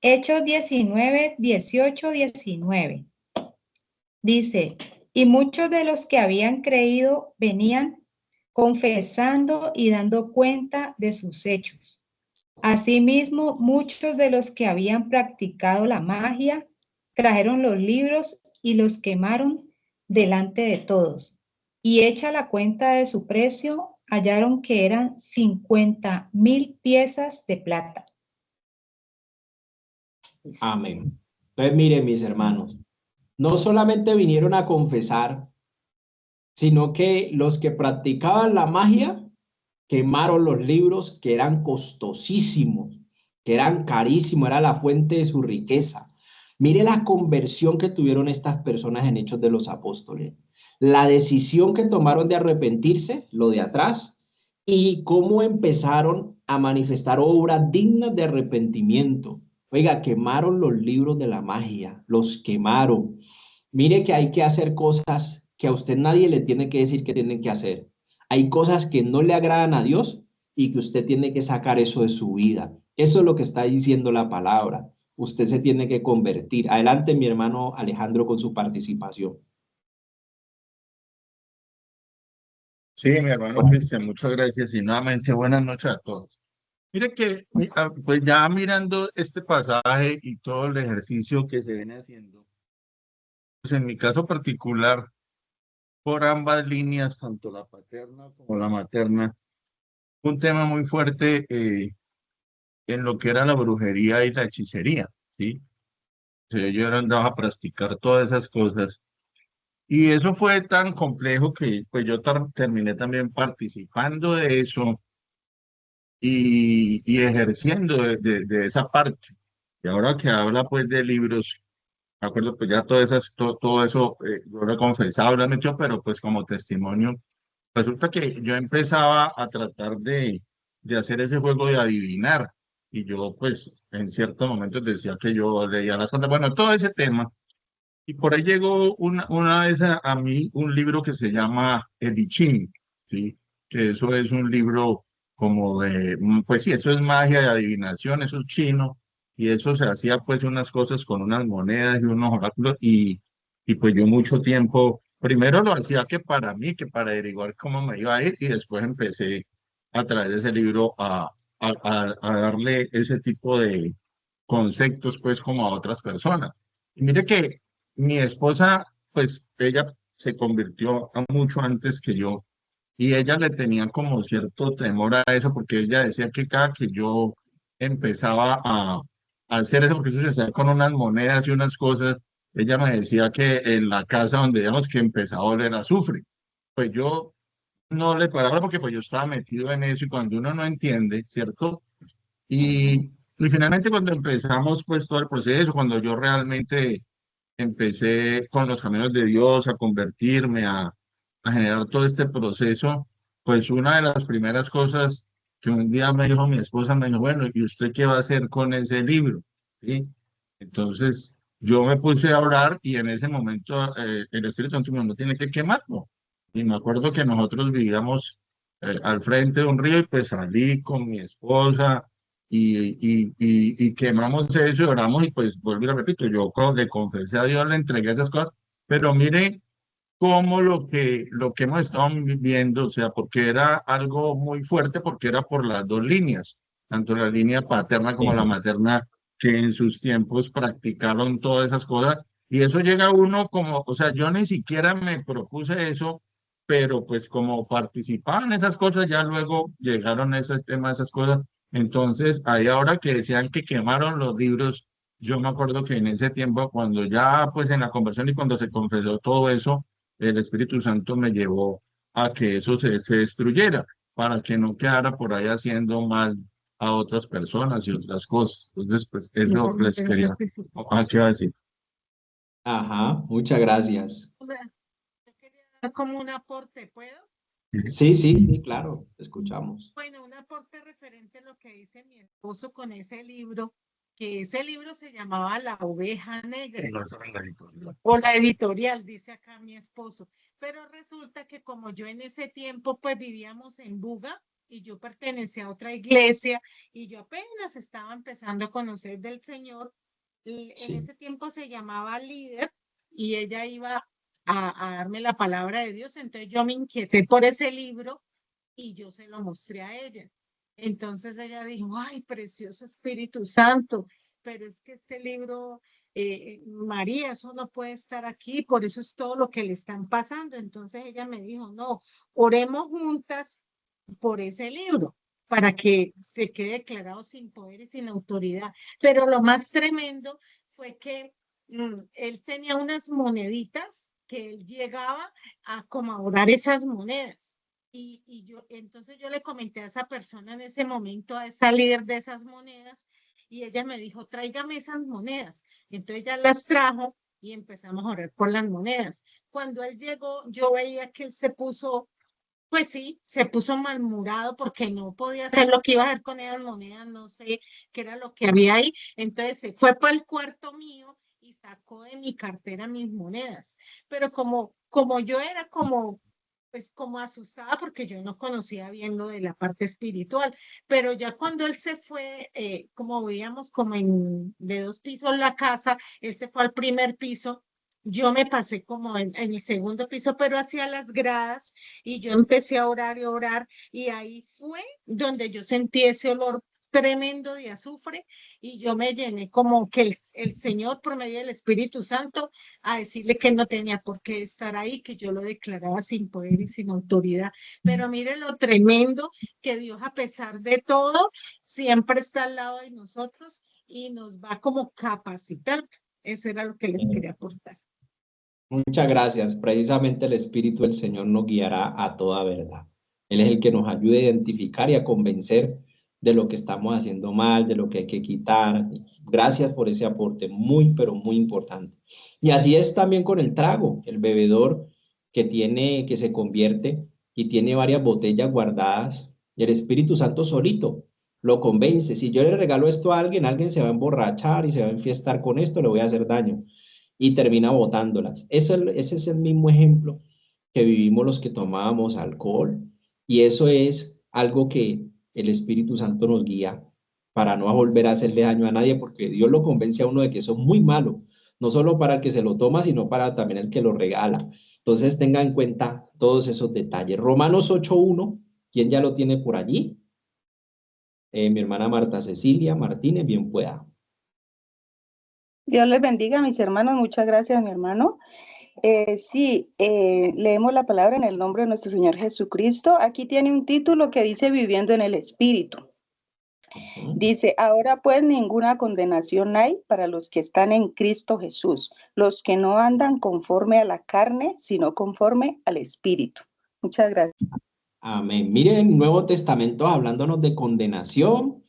Hechos 19, 18, 19. Dice, y muchos de los que habían creído venían confesando y dando cuenta de sus hechos. Asimismo, muchos de los que habían practicado la magia trajeron los libros y los quemaron delante de todos. Y hecha la cuenta de su precio, hallaron que eran 50,000 piezas de plata. Amén. Entonces, miren, mis hermanos, no solamente vinieron a confesar, sino que los que practicaban la magia quemaron los libros que eran costosísimos, que eran carísimos, era la fuente de su riqueza. Mire la conversión que tuvieron estas personas en Hechos de los Apóstoles, la decisión que tomaron de arrepentirse, lo de atrás, y cómo empezaron a manifestar obras dignas de arrepentimiento. Oiga, quemaron los libros de la magia, los quemaron. Mire que hay que hacer cosas que a usted nadie le tiene que decir que tienen que hacer. Hay cosas que no le agradan a Dios y que usted tiene que sacar eso de su vida. Eso es lo que está diciendo la palabra. Usted se tiene que convertir. Adelante, mi hermano Alejandro, con su participación. Sí, mi hermano Cristian, muchas gracias y nuevamente buenas noches a todos. Mire que, pues ya mirando este pasaje y todo el ejercicio que se viene haciendo, pues en mi caso particular, por ambas líneas, tanto la paterna como la materna, un tema muy fuerte en lo que era la brujería y la hechicería, ¿sí? O sea, yo andaba a practicar todas esas cosas. Y eso fue tan complejo que pues yo terminé también participando de eso y ejerciendo de esa parte. Y ahora que habla pues de libros, me acuerdo pues ya todo eso, yo lo he confesado, lo he metido, pero pues como testimonio, resulta que yo empezaba a tratar de hacer ese juego de adivinar. Y yo pues en ciertos momentos decía que yo leía las cosas, bueno, todo ese tema. Y por ahí llegó una vez a mí un libro que se llama El I Ching, ¿sí? Que eso es un libro como de, pues sí, eso es magia de adivinación, eso es chino, y eso se hacía pues unas cosas con unas monedas y unos oráculos, y pues yo mucho tiempo, primero lo hacía que para mí, que para averiguar cómo me iba a ir, y después empecé a través de ese libro a darle ese tipo de conceptos, pues, como a otras personas. Y mire que mi esposa, pues, ella se convirtió a mucho antes que yo, y ella le tenía como cierto temor a eso, porque ella decía que cada que yo empezaba a hacer eso, porque eso se hacía con unas monedas y unas cosas, ella me decía que en la casa donde digamos que empezaba a oler azufre. Pues yo no le paraba porque pues yo estaba metido en eso, y cuando uno no entiende, ¿cierto? Y finalmente cuando empezamos pues todo el proceso, cuando yo realmente empecé con los caminos de Dios a convertirme, a generar todo este proceso, pues una de las primeras cosas que un día me dijo mi esposa, me dijo, bueno, ¿y usted qué va a hacer con ese libro? ¿Sí? Entonces yo me puse a orar, y en ese momento el Espíritu Santo me dijo, no tiene que quemarlo. Y me acuerdo que nosotros vivíamos al frente de un río, y pues salí con mi esposa y quemamos eso y oramos, y pues vuelvo y lo repito, le confesé a Dios, le entregué esas cosas, pero mire cómo lo que hemos estado viviendo, o sea, porque era algo muy fuerte, porque era por las dos líneas, tanto la línea paterna como la materna, que en sus tiempos practicaron todas esas cosas, y eso llega a uno como, o sea, yo ni siquiera me propuse eso, pero pues como participaba en esas cosas, ya luego llegaron ese tema, esas cosas. Entonces, ahí ahora que decían que quemaron los libros, yo me acuerdo que en ese tiempo, cuando ya pues en la conversión y cuando se confesó todo eso, el Espíritu Santo me llevó a que eso se destruyera, para que no quedara por ahí haciendo mal a otras personas y otras cosas. Entonces, pues eso les quería. ¿Qué va a decir? Ajá, muchas gracias. Yo quería dar como un aporte, ¿puedo? Sí, sí, sí, claro, te escuchamos. Bueno, un aporte referente a lo que dice mi esposo con ese libro, que ese libro se llamaba La Oveja Negra, o la editorial, dice acá mi esposo. Pero resulta que como yo en ese tiempo pues vivíamos en Buga y yo pertenecía a otra iglesia y yo apenas estaba empezando a conocer del Señor, y en ese tiempo se llamaba Líder y ella iba a darme la palabra de Dios, entonces yo me inquieté por ese libro y yo se lo mostré a ella. Entonces ella dijo, ay, precioso Espíritu Santo, pero es que este libro, María, eso no puede estar aquí, por eso es todo lo que le están pasando. Entonces ella me dijo, no, oremos juntas por ese libro para que se quede declarado sin poder y sin autoridad. Pero lo más tremendo fue que él tenía unas moneditas que él llegaba a como a orar esas monedas. Entonces yo le comenté a esa persona en ese momento, a esa líder de esas monedas, y ella me dijo, tráigame esas monedas. Entonces ella las trajo y empezamos a orar por las monedas. Cuando él llegó, yo veía que él se puso, pues sí, se puso malhumorado porque no podía hacer lo que iba a hacer con esas monedas, no sé qué era lo que había ahí. Entonces se fue para el cuarto mío y sacó de mi cartera mis monedas. Pero como yo era como pues como asustada porque yo no conocía bien lo de la parte espiritual, pero ya cuando él se fue, como veíamos como de 2 pisos la casa, él se fue al primer piso, yo me pasé como en el segundo piso, pero hacia las gradas y yo empecé a orar y ahí fue donde yo sentí ese olor tremendo de azufre y yo me llené como que el Señor por medio del Espíritu Santo a decirle que no tenía por qué estar ahí, que yo lo declaraba sin poder y sin autoridad. Pero mire lo tremendo que Dios, a pesar de todo, siempre está al lado de nosotros y nos va como capacitando. Eso era lo que les quería aportar. Muchas gracias. Precisamente el Espíritu del Señor nos guiará a toda verdad. Él es el que nos ayuda a identificar y a convencer de lo que estamos haciendo mal, de lo que hay que quitar. Gracias por ese aporte, muy, pero muy importante. Y así es también con el trago, el bebedor que se convierte y tiene varias botellas guardadas. Y el Espíritu Santo solito lo convence. Si yo le regalo esto a alguien, alguien se va a emborrachar y se va a enfiestar con esto, le voy a hacer daño. Y termina botándolas. Ese es el mismo ejemplo que vivimos los que tomábamos alcohol, y eso es algo que el Espíritu Santo nos guía para no volver a hacerle daño a nadie, porque Dios lo convence a uno de que eso es muy malo, no solo para el que se lo toma, sino para también el que lo regala. Entonces tenga en cuenta todos esos detalles. Romanos 8:1 ¿Quién ya lo tiene por allí? Mi hermana Marta Cecilia Martínez, bien pueda. Dios les bendiga, mis hermanos. Muchas gracias, mi hermano. Leemos la palabra en el nombre de nuestro Señor Jesucristo. Aquí tiene un título que dice Viviendo en el Espíritu. Dice, ahora pues ninguna condenación hay para los que están en Cristo Jesús, los que no andan conforme a la carne, sino conforme al Espíritu. Muchas gracias. Amén. Miren el Nuevo Testamento hablándonos de condenación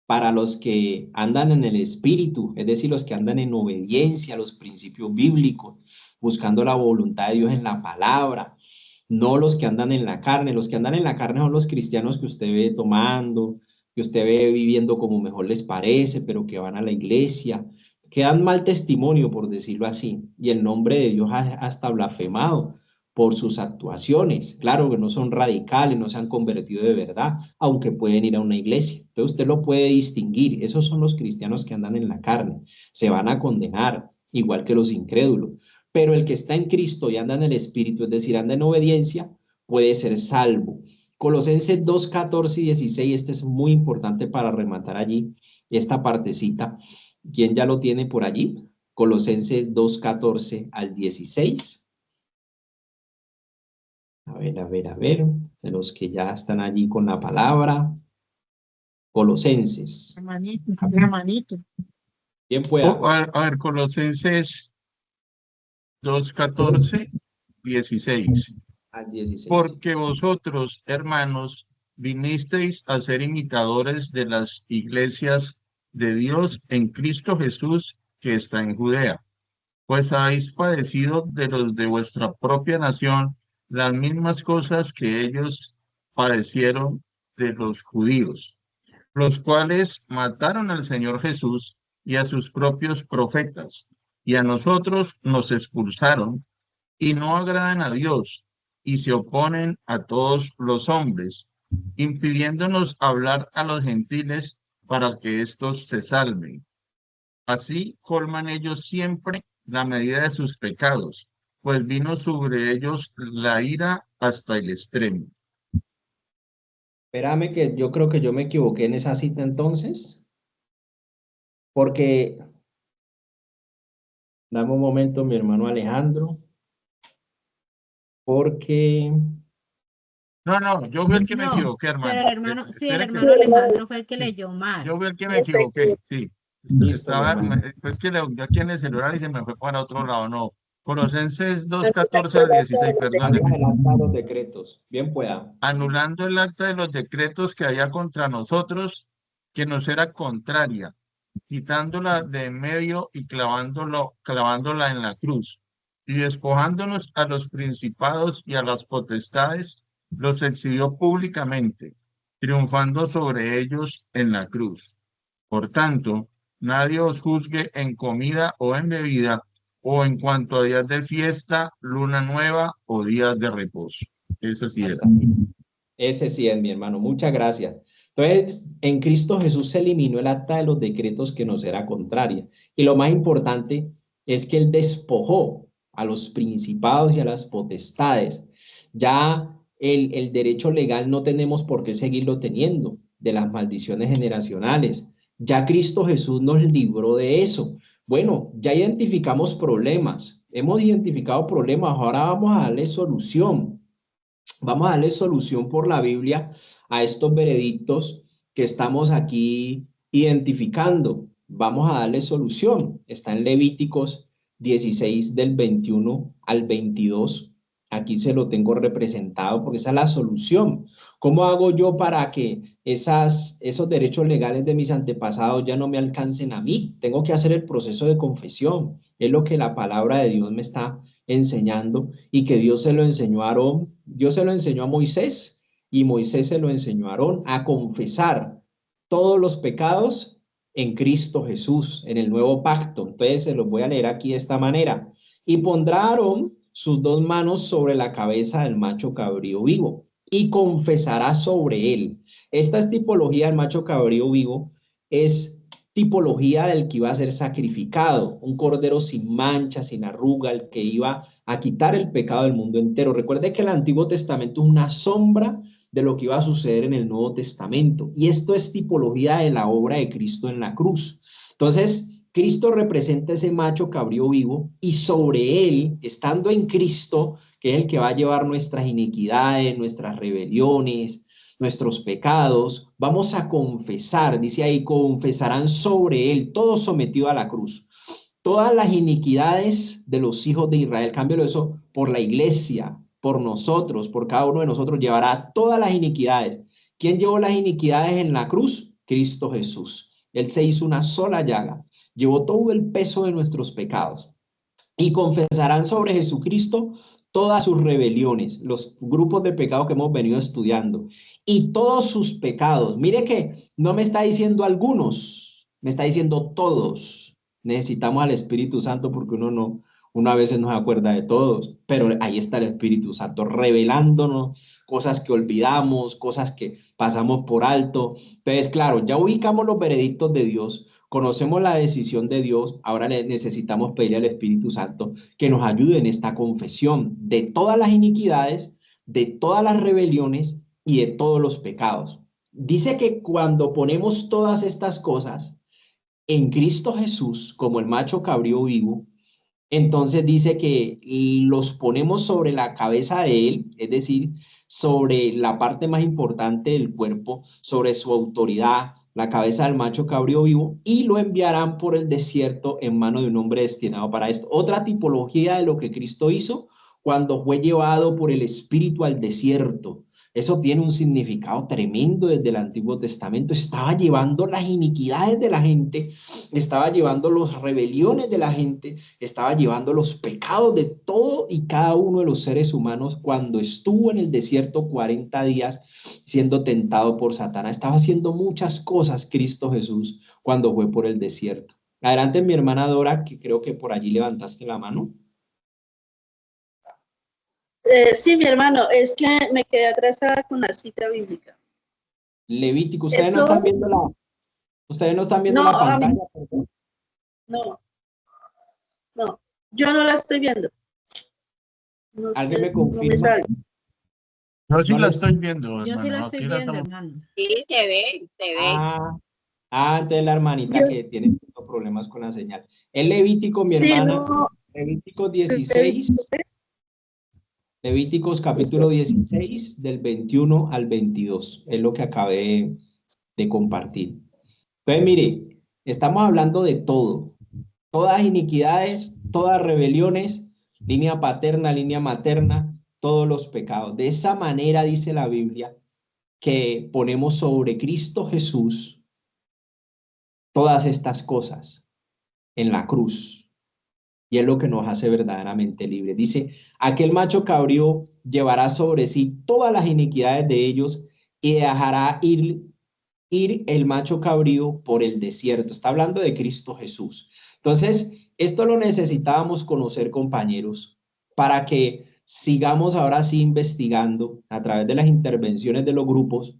para los que andan en el Espíritu, es decir, los que andan en obediencia a los principios bíblicos, buscando la voluntad de Dios en la palabra, no los que andan en la carne. Los que andan en la carne son los cristianos que usted ve tomando, que usted ve viviendo como mejor les parece, pero que van a la iglesia, que dan mal testimonio, por decirlo así, y el nombre de Dios hasta blasfemado por sus actuaciones. Claro que no son radicales, no se han convertido de verdad, aunque pueden ir a una iglesia. Entonces usted lo puede distinguir. Esos son los cristianos que andan en la carne. Se van a condenar, igual que los incrédulos. Pero el que está en Cristo y anda en el Espíritu, es decir, anda en obediencia, puede ser salvo. Colosenses 2, 14 y 16, este es muy importante para rematar allí esta partecita. ¿Quién ya lo tiene por allí? Colosenses 2, 14 al 16. A ver, de los que ya están allí con la palabra. Colosenses. Hermanito. Bien pueda. A ver, Colosenses 2, 14, 16. Al 16. Porque vosotros, hermanos, vinisteis a ser imitadores de las iglesias de Dios en Cristo Jesús que está en Judea, pues habéis padecido de los de vuestra propia nación las mismas cosas que ellos padecieron de los judíos, los cuales mataron al Señor Jesús y a sus propios profetas, y a nosotros nos expulsaron, y no agradan a Dios, y se oponen a todos los hombres, impidiéndonos hablar a los gentiles para que éstos se salven. Así colman ellos siempre la medida de sus pecados, pues vino sobre ellos la ira hasta el extremo. Espérame que yo creo que yo me equivoqué en esa cita entonces, porque, dame un momento, mi hermano Alejandro, porque... No, yo fui el que me equivoqué, hermano. Pero el hermano, sí, el hermano Alejandro fue el que leyó mal. Yo fui el que me equivoqué, sí. Estaba, pues que le hundí aquí en el celular y se me fue para otro lado, no. Colosenses 2, 14 al 16, perdóneme. Los decretos, bien pueda. Anulando el acta de los decretos que había contra nosotros, que nos era contraria, quitándola de en medio y clavándola en la cruz, y despojándonos a los principados y a las potestades, los exhibió públicamente, triunfando sobre ellos en la cruz. Por tanto, nadie os juzgue en comida o en bebida, o en cuanto a días de fiesta, luna nueva o días de reposo. Ese sí era. Ese sí es, mi hermano. Muchas gracias. Entonces, en Cristo Jesús se eliminó el acta de los decretos que nos era contraria. Y lo más importante es que Él despojó a los principados y a las potestades. Ya el derecho legal no tenemos por qué seguirlo teniendo, de las maldiciones generacionales. Ya Cristo Jesús nos libró de eso. Bueno, ya identificamos problemas. Hemos identificado problemas. Ahora vamos a darle solución. Vamos a darle solución por la Biblia a estos veredictos que estamos aquí identificando. Vamos a darle solución. Está en Levíticos 16 del 21 al 22. Aquí se lo tengo representado porque esa es la solución. ¿Cómo hago yo para que esos derechos legales de mis antepasados ya no me alcancen a mí? Tengo que hacer el proceso de confesión. Es lo que la palabra de Dios me está enseñando y que Dios se lo enseñó a Aarón. Dios se lo enseñó a Moisés y Moisés se lo enseñó a Aarón a confesar todos los pecados en Cristo Jesús, en el nuevo pacto. Entonces se los voy a leer aquí de esta manera. Y pondrá Aarón sus dos manos sobre la cabeza del macho cabrío vivo y confesará sobre él. Esta es tipología del macho cabrío vivo, es tipología del que iba a ser sacrificado, un cordero sin mancha, sin arruga, el que iba a quitar el pecado del mundo entero. Recuerde que el Antiguo Testamento es una sombra de lo que iba a suceder en el Nuevo Testamento. Y esto es tipología de la obra de Cristo en la cruz. Entonces, Cristo representa ese macho cabrío vivo y sobre él, estando en Cristo, que es el que va a llevar nuestras iniquidades, nuestras rebeliones, nuestros pecados, vamos a confesar, dice ahí, confesarán sobre él, todo sometido a la cruz, todas las iniquidades de los hijos de Israel. Cámbialo eso por la iglesia, por nosotros, por cada uno de nosotros, llevará todas las iniquidades. ¿Quién llevó las iniquidades en la cruz? Cristo Jesús. Él se hizo una sola llaga, llevó todo el peso de nuestros pecados. Y confesarán sobre Jesucristo todas sus rebeliones, los grupos de pecado que hemos venido estudiando, y todos sus pecados. Mire que no me está diciendo algunos, me está diciendo todos. Necesitamos al Espíritu Santo porque uno a veces no se acuerda de todos, pero ahí está el Espíritu Santo revelándonos cosas que olvidamos, cosas que pasamos por alto. Entonces, claro, ya ubicamos los veredictos de Dios, conocemos la decisión de Dios, ahora necesitamos pedirle al Espíritu Santo que nos ayude en esta confesión de todas las iniquidades, de todas las rebeliones y de todos los pecados. Dice que cuando ponemos todas estas cosas en Cristo Jesús, como el macho cabrío vivo, entonces dice que los ponemos sobre la cabeza de él, es decir, sobre la parte más importante del cuerpo, sobre su autoridad, la cabeza del macho cabrío vivo, y lo enviarán por el desierto en mano de un hombre destinado para esto. Otra tipología de lo que Cristo hizo cuando fue llevado por el Espíritu al desierto. Eso tiene un significado tremendo desde el Antiguo Testamento. Estaba llevando las iniquidades de la gente, estaba llevando las rebeliones de la gente, estaba llevando los pecados de todo y cada uno de los seres humanos cuando estuvo en el desierto 40 días siendo tentado por Satanás. Estaba haciendo muchas cosas Cristo Jesús cuando fue por el desierto. Adelante, mi hermana Dora, que creo que por allí levantaste la mano. Sí, mi hermano, es que me quedé atrasada con la cita bíblica. Levítico, ustedes no están viendo la pantalla. No, yo no la estoy viendo. No, ¿Alguien me no confirma? me sale. Yo sí No la les- estoy viendo, Yo sí hermano. la estoy Aquí la viendo, estamos- hermano. Sí, te ve, te ve. Entonces la hermanita Yo- que tiene problemas con la señal. El Levítico, mi Sí, hermana, no, Levítico 16, Levíticos capítulo 16, del 21 al 22, es lo que acabé de compartir. Entonces, mire, estamos hablando de todo, todas iniquidades, todas rebeliones, línea paterna, línea materna, todos los pecados. De esa manera dice la Biblia que ponemos sobre Cristo Jesús todas estas cosas en la cruz. Y es lo que nos hace verdaderamente libres. Dice, aquel macho cabrío llevará sobre sí todas las iniquidades de ellos y dejará ir el macho cabrío por el desierto. Está hablando de Cristo Jesús. Entonces, esto lo necesitábamos conocer, compañeros, para que sigamos ahora sí investigando a través de las intervenciones de los grupos,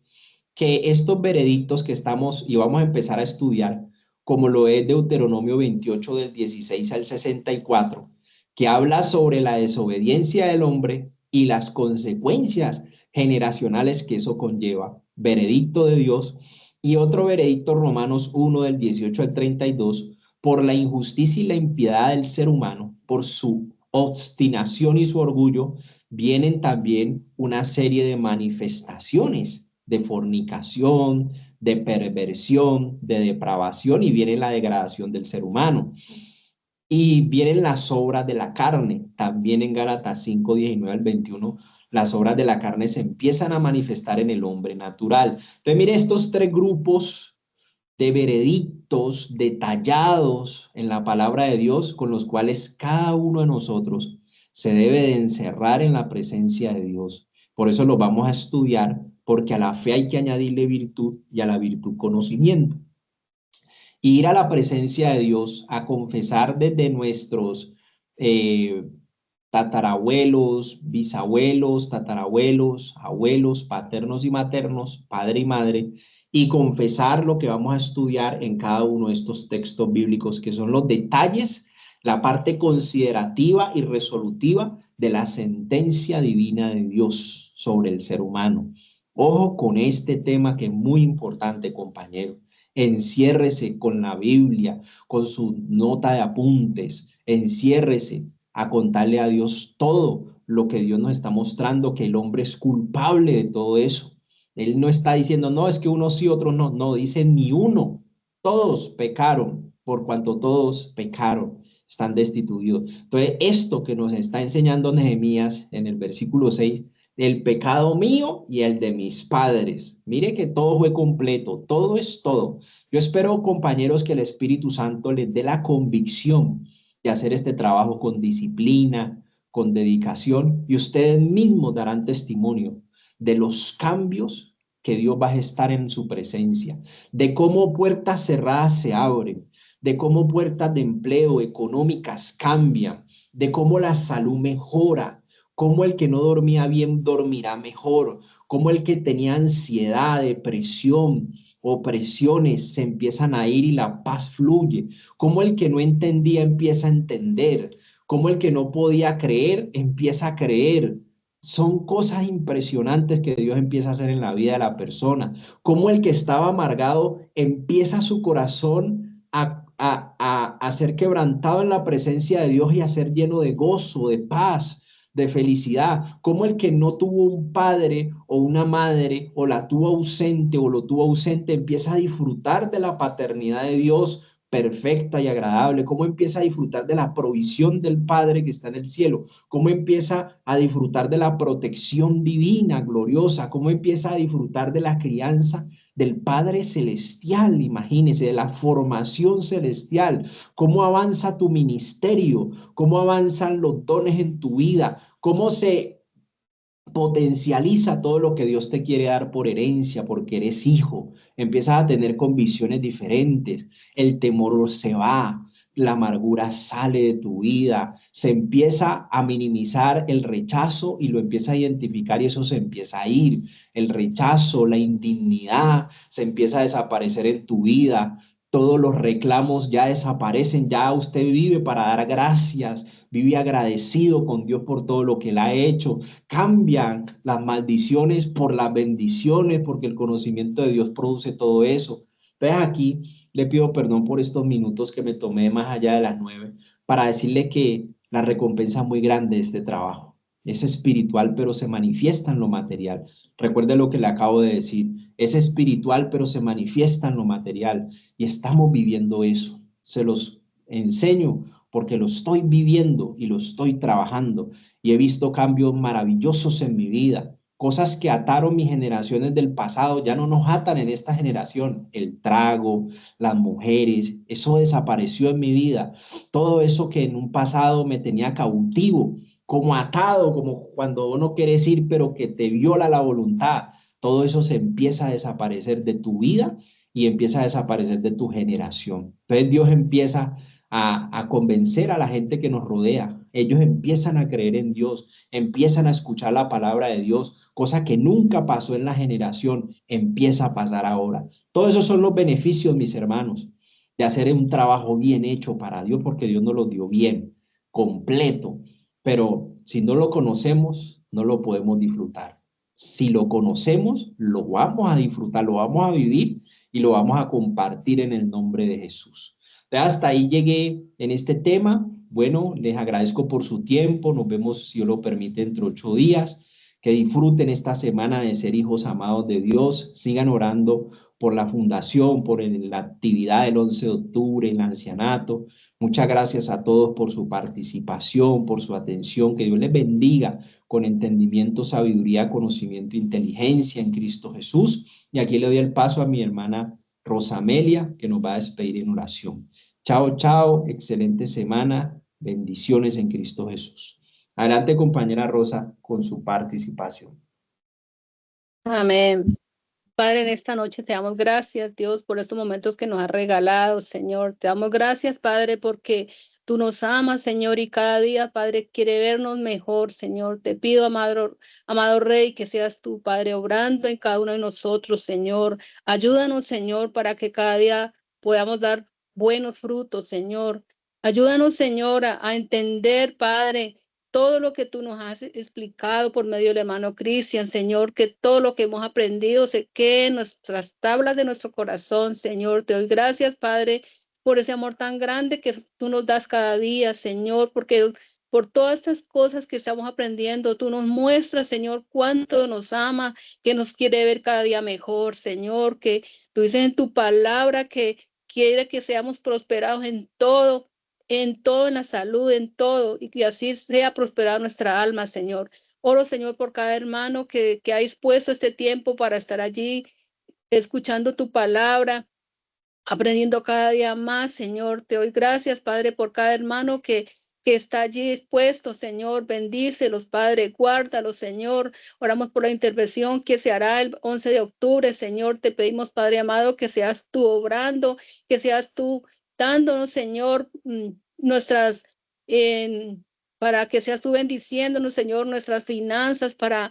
que estos veredictos que estamos y vamos a empezar a estudiar, como lo es Deuteronomio 28 del 16 al 64, que habla sobre la desobediencia del hombre y las consecuencias generacionales que eso conlleva, veredicto de Dios, y otro veredicto, Romanos 1 del 18 al 32, por la injusticia y la impiedad del ser humano, por su obstinación y su orgullo, vienen también una serie de manifestaciones de fornicación, de perversión, de depravación, y viene la degradación del ser humano. Y vienen las obras de la carne, también en Gálatas 5, 19 al 21, las obras de la carne se empiezan a manifestar en el hombre natural. Entonces, mire estos tres grupos de veredictos detallados en la palabra de Dios con los cuales cada uno de nosotros se debe de encerrar en la presencia de Dios. Por eso los vamos a estudiar, porque a la fe hay que añadirle virtud y a la virtud conocimiento. Ir a la presencia de Dios a confesar desde nuestros tatarabuelos, bisabuelos, tatarabuelos, abuelos, paternos y maternos, padre y madre, y confesar lo que vamos a estudiar en cada uno de estos textos bíblicos, que son los detalles, la parte considerativa y resolutiva de la sentencia divina de Dios sobre el ser humano. Ojo con este tema que es muy importante, compañero. Enciérrese con la Biblia, con su nota de apuntes. Enciérrese a contarle a Dios todo lo que Dios nos está mostrando, que el hombre es culpable de todo eso. Él no está diciendo, no, es que unos sí, otros no. No, dice ni uno. Todos pecaron, por cuanto todos pecaron, están destituidos. Entonces, esto que nos está enseñando Nehemías en el versículo 6, el pecado mío y el de mis padres. Mire que todo fue completo, todo es todo. Yo espero, compañeros, que el Espíritu Santo les dé la convicción de hacer este trabajo con disciplina, con dedicación, y ustedes mismos darán testimonio de los cambios que Dios va a estar en su presencia, de cómo puertas cerradas se abren, de cómo puertas de empleo económicas cambian, de cómo la salud mejora, cómo el que no dormía bien dormirá mejor, cómo el que tenía ansiedad, depresión, opresiones se empiezan a ir y la paz fluye, cómo el que no entendía empieza a entender, cómo el que no podía creer empieza a creer. Son cosas impresionantes que Dios empieza a hacer en la vida de la persona, cómo el que estaba amargado empieza su corazón a ser quebrantado en la presencia de Dios y a ser lleno de gozo, de paz, de felicidad, como el que no tuvo un padre o una madre o la tuvo ausente o lo tuvo ausente empieza a disfrutar de la paternidad de Dios perfecta y agradable, cómo empieza a disfrutar de la provisión del Padre que está en el cielo, cómo empieza a disfrutar de la protección divina, gloriosa, cómo empieza a disfrutar de la crianza del Padre Celestial, imagínese, de la formación celestial, cómo avanza tu ministerio, cómo avanzan los dones en tu vida, cómo se potencializa todo lo que Dios te quiere dar por herencia, porque eres hijo. Empiezas a tener convicciones diferentes, el temor se va, la amargura sale de tu vida, se empieza a minimizar el rechazo y lo empieza a identificar y eso se empieza a ir. El rechazo, la indignidad se empieza a desaparecer en tu vida. Todos los reclamos ya desaparecen, ya usted vive para dar gracias, vive agradecido con Dios por todo lo que Él ha hecho. Cambian las maldiciones por las bendiciones, porque el conocimiento de Dios produce todo eso. Entonces aquí le pido perdón por estos minutos que me tomé más allá de las 9, para decirle que la recompensa muy grande de este trabajo es espiritual, pero se manifiesta en lo material. Recuerde lo que le acabo de decir, es espiritual, pero se manifiesta en lo material y estamos viviendo eso. Se los enseño porque lo estoy viviendo y lo estoy trabajando y he visto cambios maravillosos en mi vida. Cosas que ataron mis generaciones del pasado ya no nos atan en esta generación. El trago, las mujeres, eso desapareció en mi vida. Todo eso que en un pasado me tenía cautivo, como atado, como cuando uno quiere ir, pero que te viola la voluntad. Todo eso se empieza a desaparecer de tu vida y empieza a desaparecer de tu generación. Entonces Dios empieza a convencer a la gente que nos rodea. Ellos empiezan a creer en Dios, empiezan a escuchar la palabra de Dios, cosa que nunca pasó en la generación, empieza a pasar ahora. Todos esos son los beneficios, mis hermanos, de hacer un trabajo bien hecho para Dios, porque Dios nos lo dio bien, completo. Pero si no lo conocemos, no lo podemos disfrutar. Si lo conocemos, lo vamos a disfrutar, lo vamos a vivir y lo vamos a compartir en el nombre de Jesús. Hasta ahí llegué en este tema. Bueno, les agradezco por su tiempo. Nos vemos, si Dios lo permite, dentro de 8 días. Que disfruten esta semana de ser hijos amados de Dios. Sigan orando por la fundación, por la actividad del 11 de octubre, en el ancianato. Muchas gracias a todos por su participación, por su atención. Que Dios les bendiga con entendimiento, sabiduría, conocimiento, inteligencia en Cristo Jesús. Y aquí le doy el paso a mi hermana Rosamelia, que nos va a despedir en oración. Chao, chao, excelente semana, bendiciones en Cristo Jesús. Adelante, compañera Rosa, con su participación. Amén. Padre, en esta noche te damos gracias, Dios, por estos momentos que nos has regalado, Señor. Te damos gracias, Padre, porque tú nos amas, Señor, y cada día, Padre, quiere vernos mejor, Señor. Te pido, amado Rey, que seas tú, Padre, obrando en cada uno de nosotros, Señor. Ayúdanos, Señor, para que cada día podamos dar buenos frutos, Señor. Ayúdanos, Señor, a entender, Padre, todo lo que tú nos has explicado por medio del hermano Cristian, Señor, que todo lo que hemos aprendido se quede en nuestras tablas de nuestro corazón, Señor. Te doy gracias, Padre, por ese amor tan grande que tú nos das cada día, Señor, porque por todas estas cosas que estamos aprendiendo, tú nos muestras, Señor, cuánto nos ama, que nos quiere ver cada día mejor, Señor, que tú dices en tu palabra que quiere que seamos prosperados en todo, en la salud, en todo, y que así sea prosperada nuestra alma, Señor. Oro, Señor, por cada hermano que ha dispuesto este tiempo para estar allí, escuchando tu palabra, aprendiendo cada día más, Señor. Te doy gracias, Padre, por cada hermano que está allí dispuesto, Señor. Bendícelos, Padre, guárdalos, Señor. Oramos por la intervención que se hará el 11 de octubre, Señor. Te pedimos, Padre amado, que seas tú obrando, que seas tú dándonos, Señor, nuestras, para que seas tú bendiciéndonos, Señor, nuestras finanzas para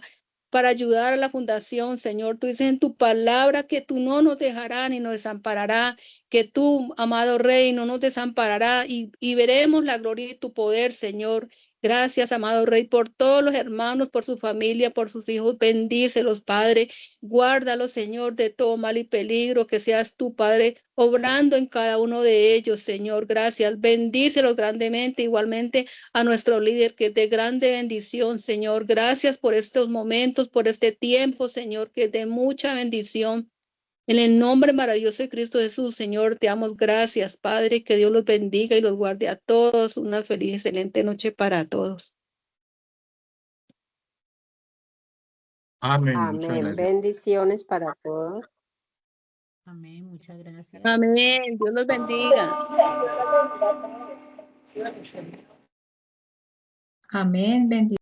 ayudar a la fundación, Señor. Tú dices en tu palabra que tú no nos dejarás ni nos desampararás, que tú, amado Rey, no nos desamparará y veremos la gloria de tu poder, Señor. Gracias, amado Rey, por todos los hermanos, por su familia, por sus hijos. Bendícelos, Padre. Guárdalos, Señor, de todo mal y peligro. Que seas tú, Padre, obrando en cada uno de ellos, Señor. Gracias. Bendícelos grandemente, igualmente a nuestro líder, que es de grande bendición, Señor. Gracias por estos momentos, por este tiempo, Señor, que es de mucha bendición. En el nombre maravilloso de Cristo Jesús, Señor, te damos gracias, Padre, que Dios los bendiga y los guarde a todos. Una feliz, excelente noche para todos. Amén, muchas Amén. gracias. Bendiciones para todos. Amén, muchas gracias. Amén. Dios los bendiga. Amén, bendiciones.